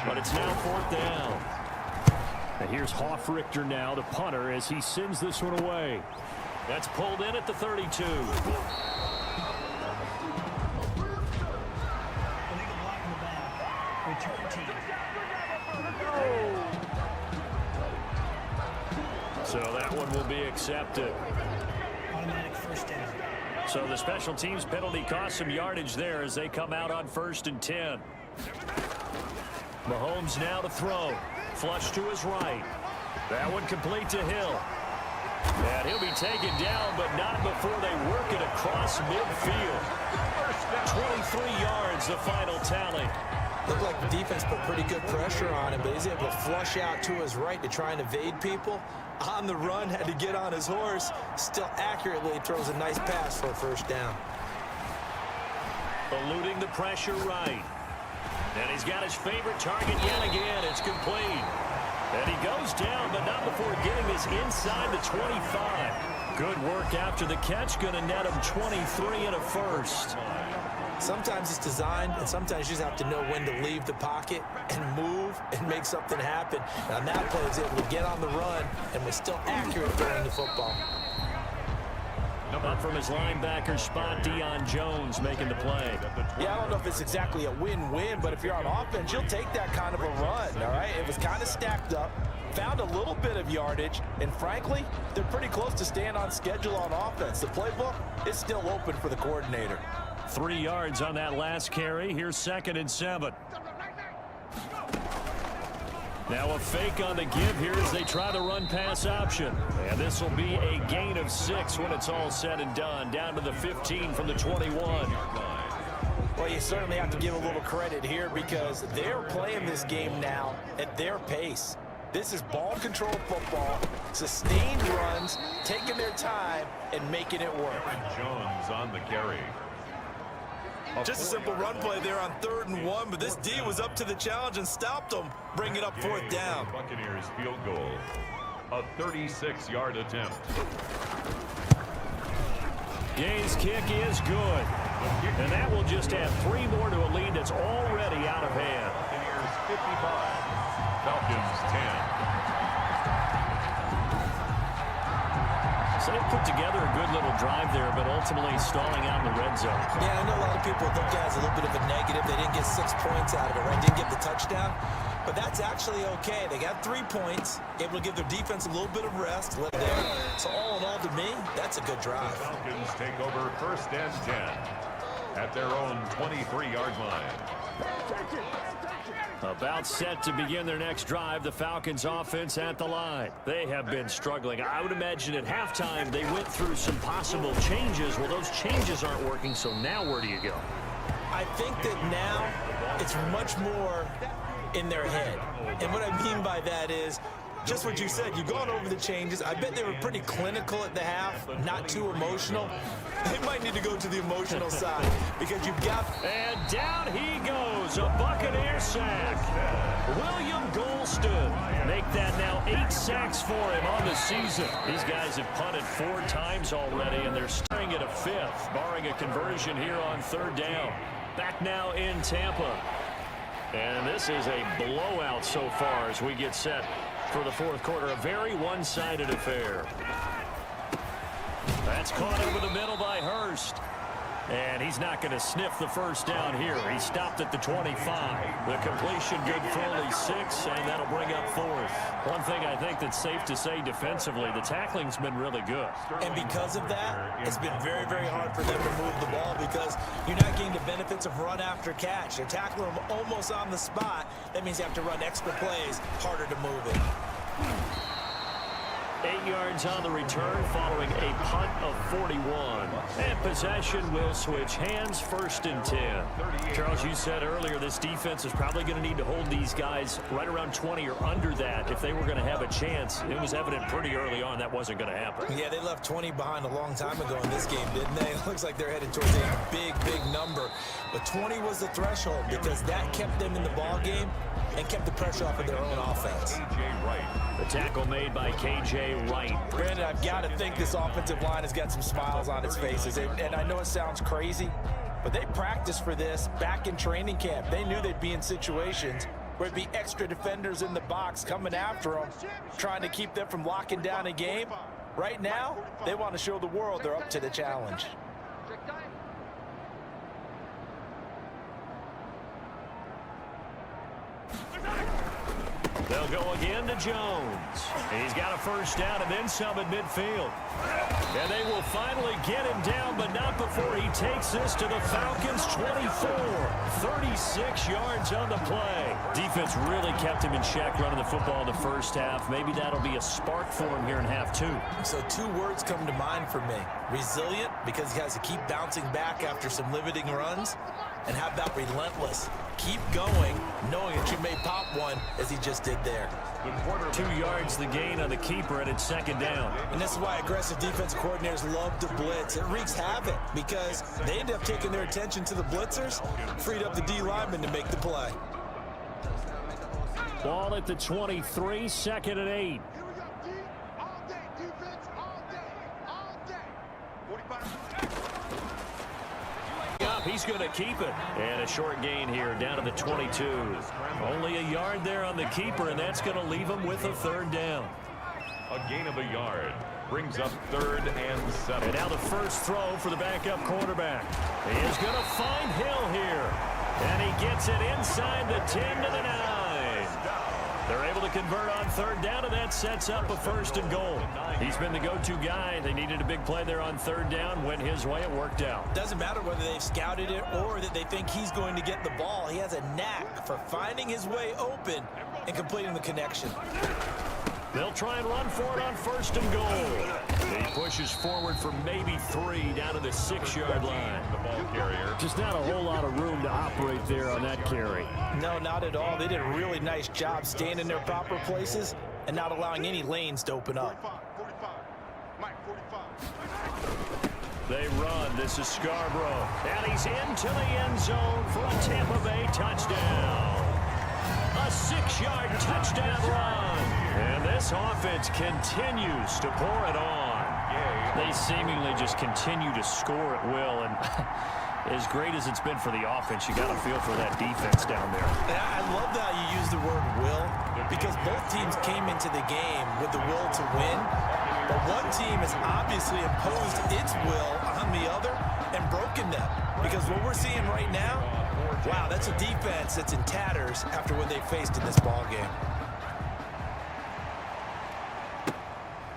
But it's now 4th down. And here's Hoffrichter now, the punter, as he sends this one away. That's pulled in at the 32. So that one will be accepted. Automatic 1st down. So the special teams penalty cost some yardage there as they come out on 1st and 10. Mahomes now to throw. Flush to his right. That one complete to Hill. And he'll be taken down, but not before they work it across midfield. 23 yards, the final tally. Looked like the defense put pretty good pressure on him, but he's able to flush out to his right to try and evade people. On the run, had to get on his horse. Still accurately throws a nice pass for a first down. Eluding the pressure right. And he's got his favorite target yet again. It's complete. And he goes down, but not before getting this inside the 25. Good work after the catch. Going to net him 23 and a first. Sometimes it's designed, and sometimes you just have to know when to leave the pocket and move and make something happen. And on that play, he was able to get on the run and was still accurate throwing the football. Up from his linebacker spot, Deion Jones making the play. Yeah, I don't know if it's exactly a win-win, but if you're on offense, you'll take that kind of a run, all right? It was kind of stacked up, found a little bit of yardage, and frankly, they're pretty close to staying on schedule on offense. The playbook is still open for the coordinator. 3 yards on that last carry. Here's 2nd and 7. Now a fake on the give here as they try the run-pass option. And this will be a gain of 6 when it's all said and done. Down to the 15 from the 21. Well, you certainly have to give a little credit here because they're playing this game now at their pace. This is ball control football, sustained runs, taking their time, and making it work. Jones on the carry. Just a simple run play there on 3rd and 1, but this D was up to the challenge and stopped them, bringing up 4th down. Buccaneers field goal. A 36-yard attempt. Gay's kick is good. And that will just add 3 more to a lead that's already out of hand. Buccaneers 55. Falcons 10. So they put together a good little drive there, but ultimately stalling out in the red zone. Yeah, I know a lot of people look at it as a little bit of a negative. They didn't get 6 points out of it, right? Didn't get the touchdown. But that's actually okay. They got 3 points, able to give their defense a little bit of rest. Let it there. So all in all, to me, that's a good drive. The Falcons take over 1st and 10 at their own 23-yard line. About set to begin their next drive, the Falcons offense at the line. They have been struggling. I would imagine at halftime they went through some possible changes. Well, those changes aren't working, so now where do you go? I think that now it's much more in their head. And what I mean by that is just what you said. You've gone over the changes. I bet they were pretty clinical at the half, not too emotional. They might need to go to the emotional side because you've got... And down he goes, a Buccaneer sack. William Golston make that now 8 sacks for him on the season. These guys have punted 4 times already, and they're staring at a 5th, barring a conversion here on 3rd down. Back now in Tampa. And this is a blowout so far as we get set for the 4th quarter. A very one-sided affair. That's caught over the middle by Hurst. And he's not going to sniff the first down here. He stopped at the 25. The completion good for only 6, and that'll bring up 4th. One thing I think that's safe to say defensively, the tackling's been really good. And because of that, it's been very, very hard for them to move the ball because you're not getting the benefits of run after catch. They're tackling them almost on the spot. That means you have to run extra plays, harder to move it. 8 yards on the return following a punt of 41. And possession will switch hands, 1st and 10. Charles, you said earlier this defense is probably going to need to hold these guys right around 20 or under that if they were going to have a chance. It was evident pretty early on that wasn't going to happen. Yeah, they left 20 behind a long time ago in this game, didn't they? It looks like they're headed towards a big, big number. But 20 was the threshold because that kept them in the ball game and kept the pressure off of their own offense. The tackle made by K.J. Wright. Brandon, I've got to think this offensive line has got some smiles on its faces. And I know it sounds crazy, but they practiced for this back in training camp. They knew they'd be in situations where it'd be extra defenders in the box coming after them, trying to keep them from locking down a game. Right now, they want to show the world they're up to the challenge. They'll go again to Jones. He's got a first down and then some at midfield. And they will finally get him down, but not before he takes this to the Falcons' 24. 36 yards on the play. Defense really kept him in check running the football in the first half. Maybe that'll be a spark for him here in half two. So two words come to mind for me. Resilient, because he has to keep bouncing back after some limiting runs. And how about relentless? Keep going, knowing that you may pop one, as he just did there. 2 yards the gain on the keeper, and it's second down. And this is why aggressive defensive coordinators love to blitz. It wreaks havoc because they end up taking their attention to the blitzers, freed up the D lineman to make the play. Ball at the 23, second and 8. He's going to keep it. And a short gain here down to the 22. Only a yard there on the keeper, and that's going to leave him with a third down. A gain of a yard brings up 3rd and 7. And now the first throw for the backup quarterback. He is going to find Hill here. And he gets it inside the 10 to the 9. They're able to convert on third down, and that sets up a first and goal. He's been the go-to guy. They needed a big play there on third down. Went his way. It worked out. Doesn't matter whether they've scouted it or that they think he's going to get the ball. He has a knack for finding his way open and completing the connection. They'll try and run for it on first and goal. He pushes forward for maybe 3 down to the 6-yard line. The ball carrier. Just not a whole lot of room to operate there on that carry. No, not at all. They did a really nice job staying in their proper places and not allowing any lanes to open up. They run. This is Scarborough. And he's into the end zone for a Tampa Bay touchdown. A 6-yard touchdown run. And this offense continues to pour it on. They seemingly just continue to score at will. And as great as it's been for the offense, you got to feel for that defense down there. I love how you use the word will, because both teams came into the game with the will to win. But one team has obviously imposed its will on the other and broken them. Because what we're seeing right now, wow, that's a defense that's in tatters after what they faced in this ballgame.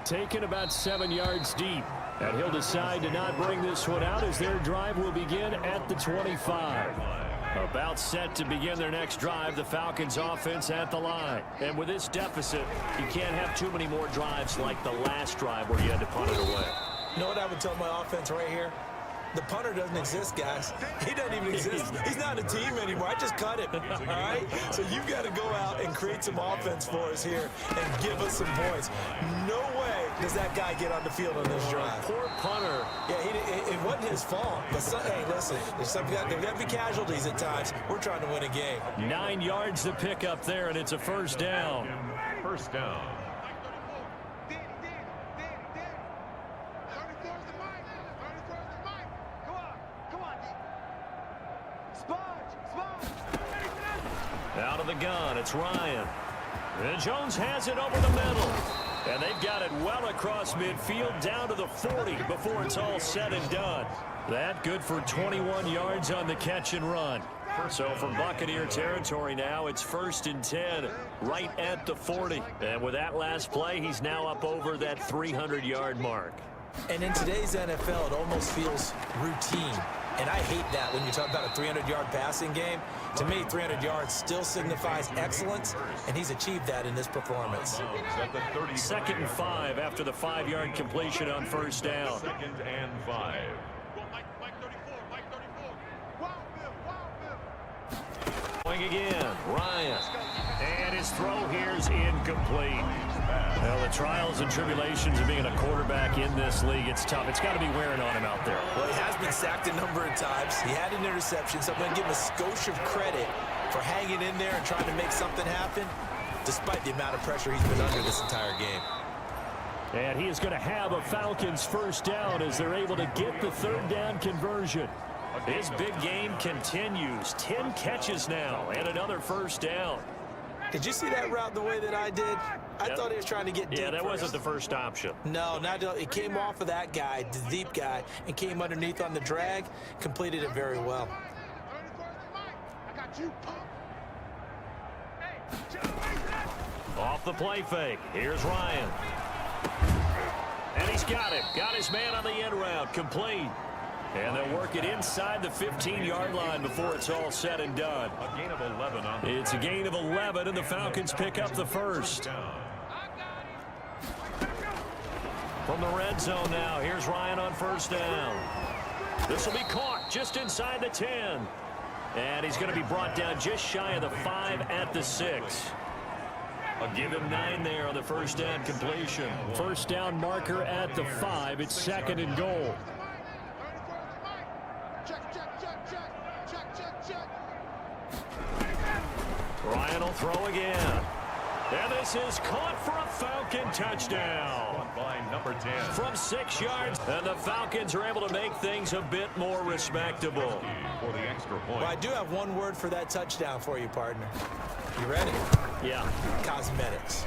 Taken about 7 yards deep. And he'll decide to not bring this one out as their drive will begin at the 25. About set to begin their next drive, the Falcons offense at the line. And with this deficit, you can't have too many more drives like the last drive where you had to punt it away. You know what I would tell my offense right here? The punter doesn't exist, guys. He doesn't even exist. He's not a team anymore. I just cut him, all right? So you've got to go out and create some offense for us here and give us some points. No way does that guy get on the field on this drive. Poor punter. Yeah, it wasn't his fault. But, hey, listen, there's got to be casualties at times. We're trying to win a game. 9 yards to pick up there, and it's a first down. First down. Out of the gun, it's Ryan. And Jones has it over the middle. And they've got it well across midfield down to the 40 before it's all said and done. That good for 21 yards on the catch and run. So from Buccaneer territory now, it's 1st and 10 right at the 40. And with that last play, he's now up over that 300-yard mark. And in today's NFL, it almost feels routine. And I hate that when you talk about a 300-yard passing game. To me, 300 yards still signifies excellence, and he's achieved that in this performance. 2nd and 5 after the 5-yard completion on first down. 2nd and 5. Going again, Ryan. And his throw here's incomplete. Well, the trials and tribulations of being a quarterback in this league, it's tough. It's got to be wearing on him out there. Well, he has been sacked a number of times. He had an interception, so I'm going to give him a skosh of credit for hanging in there and trying to make something happen, despite the amount of pressure he's been under this entire game. And he is going to have a Falcons first down as they're able to get the third down conversion. His big game continues. 10 catches now and another first down. Did you see that route the way that I did? I thought he was trying to get deep. Yeah, that first. Wasn't the first option. No, it came off of that guy, the deep guy, and came underneath on the drag, completed it very well. Off the play fake. Here's Ryan. And he's got him. Got his man on the end route. Complete. And they'll work it inside the 15-yard line before it's all said and done. A gain of 11 on It's a gain of 11, and the Falcons pick up the first. From the red zone now, here's Ryan on first down. This will be caught just inside the 10. And he's going to be brought down just shy of the 5 at the 6. I'll give him 9 there on the first down completion. First down marker at the 5. It's second and goal. Ryan will throw again. And this is caught for a Falcon touchdown. by number 10. From 6 yards, and the Falcons are able to make things a bit more respectable. For the extra point. Well, I do have one word for that touchdown for you, partner. You ready? Yeah. Cosmetics.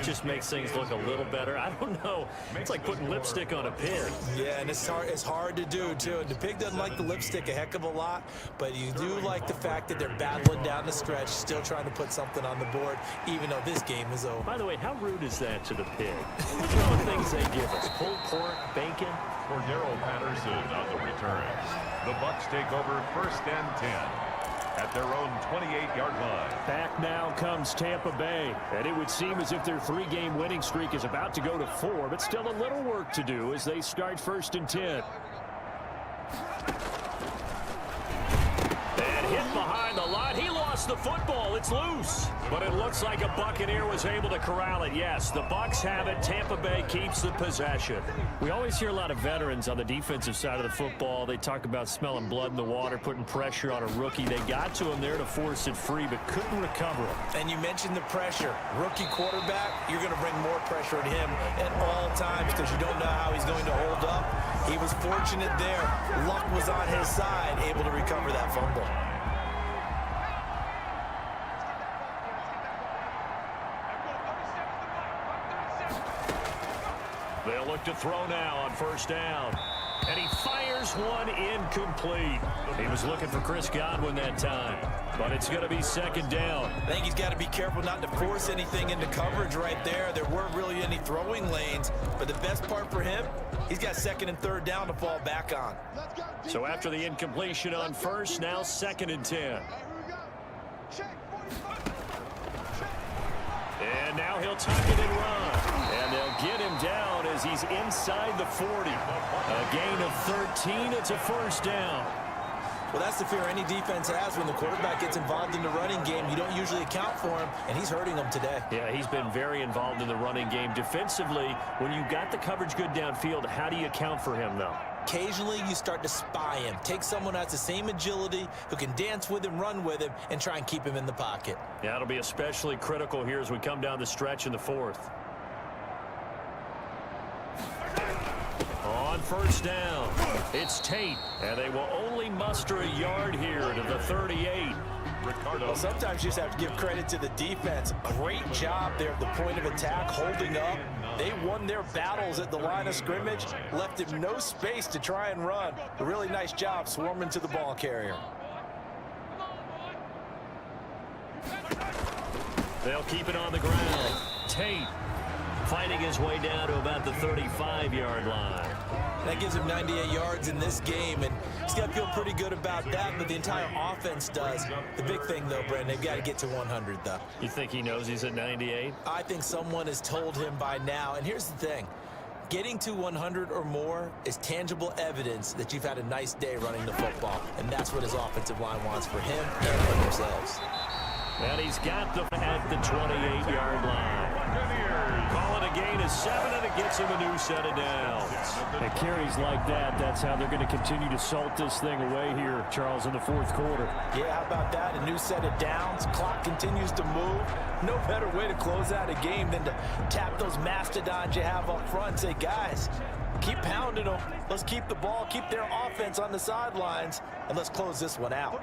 Just makes things look a little better. I don't know. It's like putting lipstick on a pig. Yeah, and it's hard to do, too. And the pig doesn't like the lipstick a heck of a lot, but you do like the fact that they're battling down the stretch, still trying to put something on the board, even though this game is over. By the way, how rude is that to the pig? Look at all the things they give us. Pulled pork, bacon. For Darrell Patterson on the return. The Bucs take over first and 10 at their own 28-yard line. Back now comes Tampa Bay, and it would seem as if their 3-game winning streak is about to go to 4, but still a little work to do as they start first and 10. And hit behind the line. He lost the football. It's loose. But it looks like a Buccaneer was able to corral it. Yes, the Bucs have it. Tampa Bay keeps the possession. We always hear a lot of veterans on the defensive side of the football. They talk about smelling blood in the water, putting pressure on a rookie. They got to him there to force it free, but couldn't recover him. And you mentioned the pressure. Rookie quarterback, you're going to bring more pressure at him at all times because you don't know how he's going to hold up. He was fortunate there. Luck was on his side, able to recover that fumble. They'll look to throw now on first down. And he fires one incomplete. He was looking for Chris Godwin that time. But it's going to be second down. I think he's got to be careful not to force anything into coverage right there. There weren't really any throwing lanes. But the best part for him, he's got second and third down to fall back on. So after the incompletion on first, now second and 10. And now he'll tuck it and run. And they'll get him down as he's inside the 40. A gain of 13. It's a first down. Well, that's the fear any defense has when the quarterback gets involved in the running game. You don't usually account for him, and he's hurting them today. Yeah, he's been very involved in the running game. Defensively, when you got the coverage good downfield, how do you account for him, though? Occasionally, you start to spy him. Take someone who has the same agility, who can dance with him, run with him, and try and keep him in the pocket. Yeah, it'll be especially critical here as we come down the stretch in the fourth. On first down, it's Tate, and they will only muster a yard here to the 38. Well, sometimes you just have to give credit to the defense. Great job there at the point of attack, holding up. They won their battles at the line of scrimmage, left him no space to try and run. A really nice job swarming to the ball carrier. They'll keep it on the ground. Tate fighting his way down to about the 35-yard line. That gives him 98 yards in this game, and he's got to feel pretty good about that, but the entire offense does. The big thing, though, Brandon, they've got to get to 100, though. You think he knows he's at 98? I think someone has told him by now, and here's the thing. Getting to 100 or more is tangible evidence that you've had a nice day running the football, and that's what his offensive line wants for him and for themselves. And he's got them at the 28-yard line. Call it a gain of 7, and it gets him a new set of downs. And carries like that, that's how they're going to continue to salt this thing away here, Charles, in the fourth quarter. Yeah, how about that? A new set of downs. Clock continues to move. No better way to close out a game than to tap those mastodons you have up front and say, guys, keep pounding them. Let's keep the ball, keep their offense on the sidelines, and let's close this one out.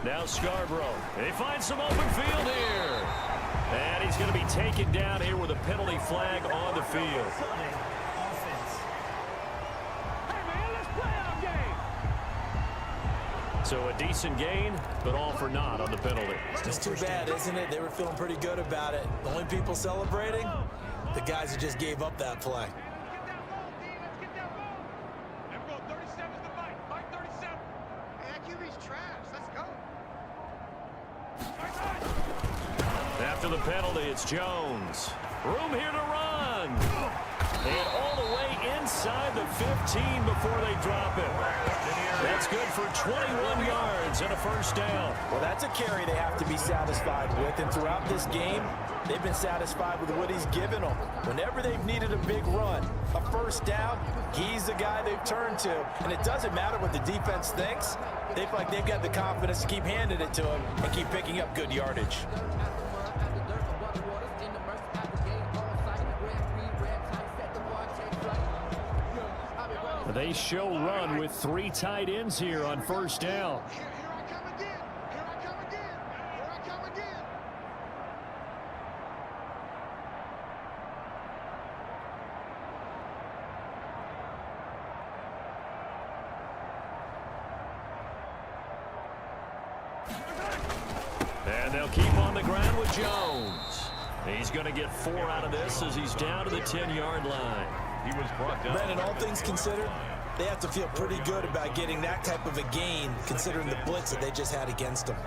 Now Scarborough. They find some open field here. And he's going to be taken down here with a penalty flag on the field. Offense. Hey, man, let's play our game. So a decent gain, but all for naught on the penalty. It's too bad, isn't it? They were feeling pretty good about it. The only people celebrating, the guys who just gave up that play. Get that ball, D. Let's get that ball. There we go. 37's the fight. Fight 37. Hey, that QB's trash. Let's go. After the penalty, it's Jones. Room here to run. And all the way inside the 15 before they drop it. That's good for 21 yards and a first down. Well, that's a carry they have to be satisfied with. And throughout this game, they've been satisfied with what he's given them. Whenever they've needed a big run, a first down, he's the guy they've turned to. And it doesn't matter what the defense thinks. They feel like they've got the confidence to keep handing it to him and keep picking up good yardage. They show run with 3 tight ends here on first down. Here I come again. Here I come again. Here I come again. And they'll keep on the ground with Jones. He's going to get 4 out of this as he's down to the 10-yard line. He was brought down. Brandon, all things considered, they have to feel pretty good about getting that type of a gain, considering the blitz that they just had against them.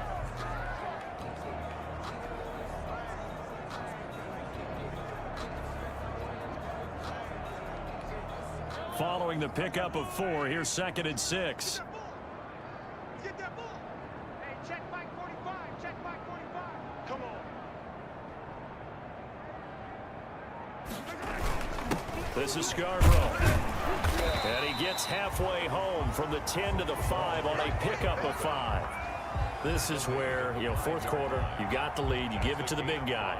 Following the pickup of 4, here's 2nd and 6. Get that ball. Hey, check Mike 45. Check Mike 45. Come on. This is Scarborough. And he gets halfway home from the 10 to the 5 on a pickup of 5. This is where, fourth quarter, you got the lead, you give it to the big guy.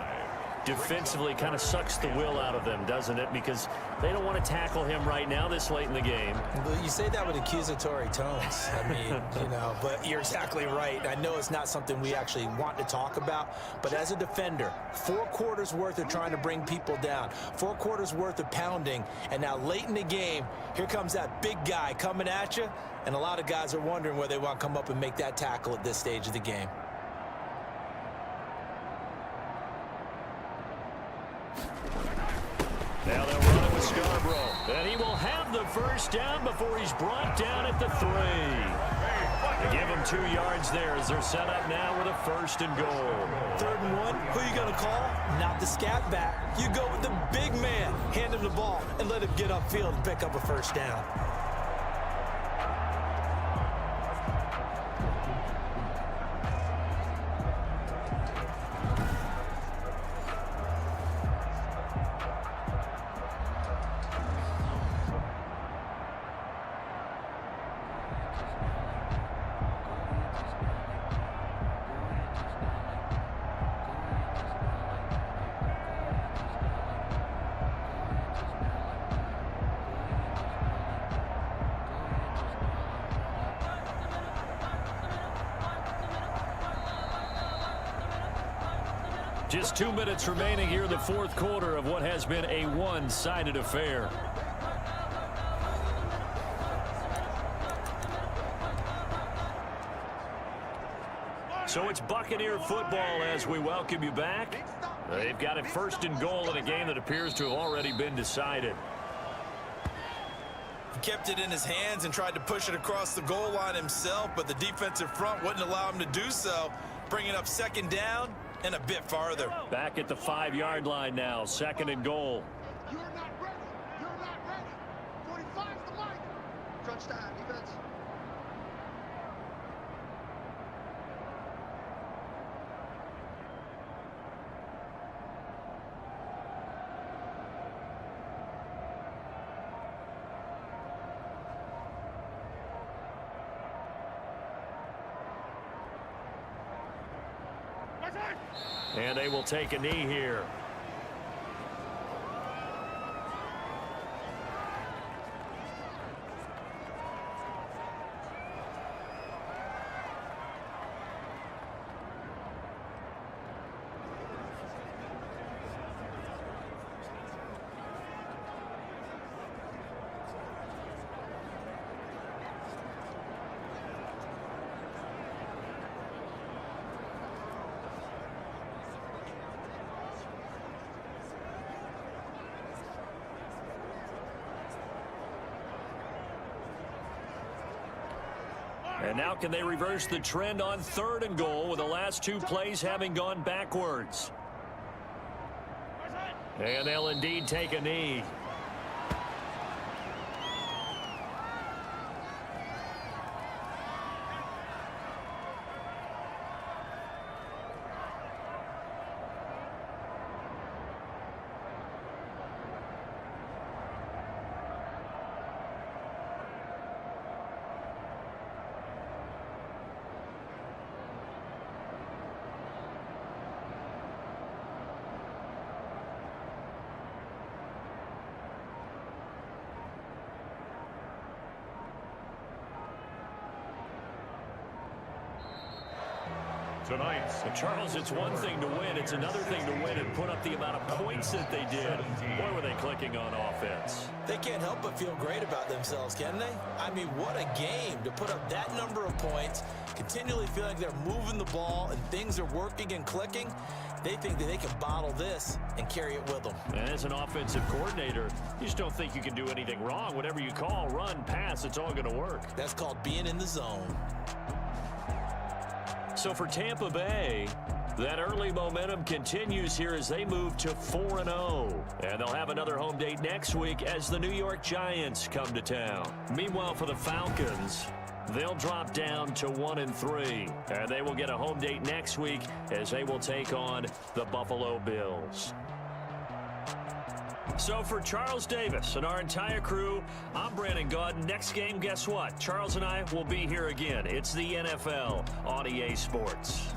Defensively kind of sucks the will out of them, doesn't it? Because they don't want to tackle him right now this late in the game. Well, you say that with accusatory tones. I mean, but you're exactly right. I know it's not something we actually want to talk about, but as a defender, 4 quarters worth of trying to bring people down, 4 quarters worth of pounding, and now late in the game, here comes that big guy coming at you, and a lot of guys are wondering where they want to come up and make that tackle at this stage of the game. Now they'll run it with Scarborough. And he will have the first down before he's brought down at the 3. They give him 2 yards there as they're set up now with a 1st and goal. 3rd and 1, who you going to call? Not the scat back. You go with the big man. Hand him the ball and let him get upfield and pick up a first down. Just 2 minutes remaining here in the 4th quarter of what has been a one-sided affair. So it's Buccaneer football as we welcome you back. They've got it 1st and goal in a game that appears to have already been decided. He kept it in his hands and tried to push it across the goal line himself, but the defensive front wouldn't allow him to do so, bringing up 2nd down and a bit farther. Back at the 5-yard line now, 2nd and goal. You're not ready. You're not ready. 45's the mic. Crunch time, defense. And they will take a knee here. And now can they reverse the trend on 3rd and goal with the last 2 plays having gone backwards? And they'll indeed take a knee. Tonight, Charles, it's one thing to win. It's another thing to win and put up the amount of points that they did. Boy, were they clicking on offense. They can't help but feel great about themselves, can they? I mean, what a game to put up that number of points, continually feel like they're moving the ball and things are working and clicking. They think that they can bottle this and carry it with them. And as an offensive coordinator, you just don't think you can do anything wrong. Whatever you call, run, pass, it's all going to work. That's called being in the zone. So for Tampa Bay, that early momentum continues here as they move to 4-0. And they'll have another home date next week as the New York Giants come to town. Meanwhile, for the Falcons, they'll drop down to 1-3. And they will get a home date next week as they will take on the Buffalo Bills. So for Charles Davis and our entire crew, I'm Brandon Gaudin. Next game, guess what? Charles and I will be here again. It's the NFL on EA Sports.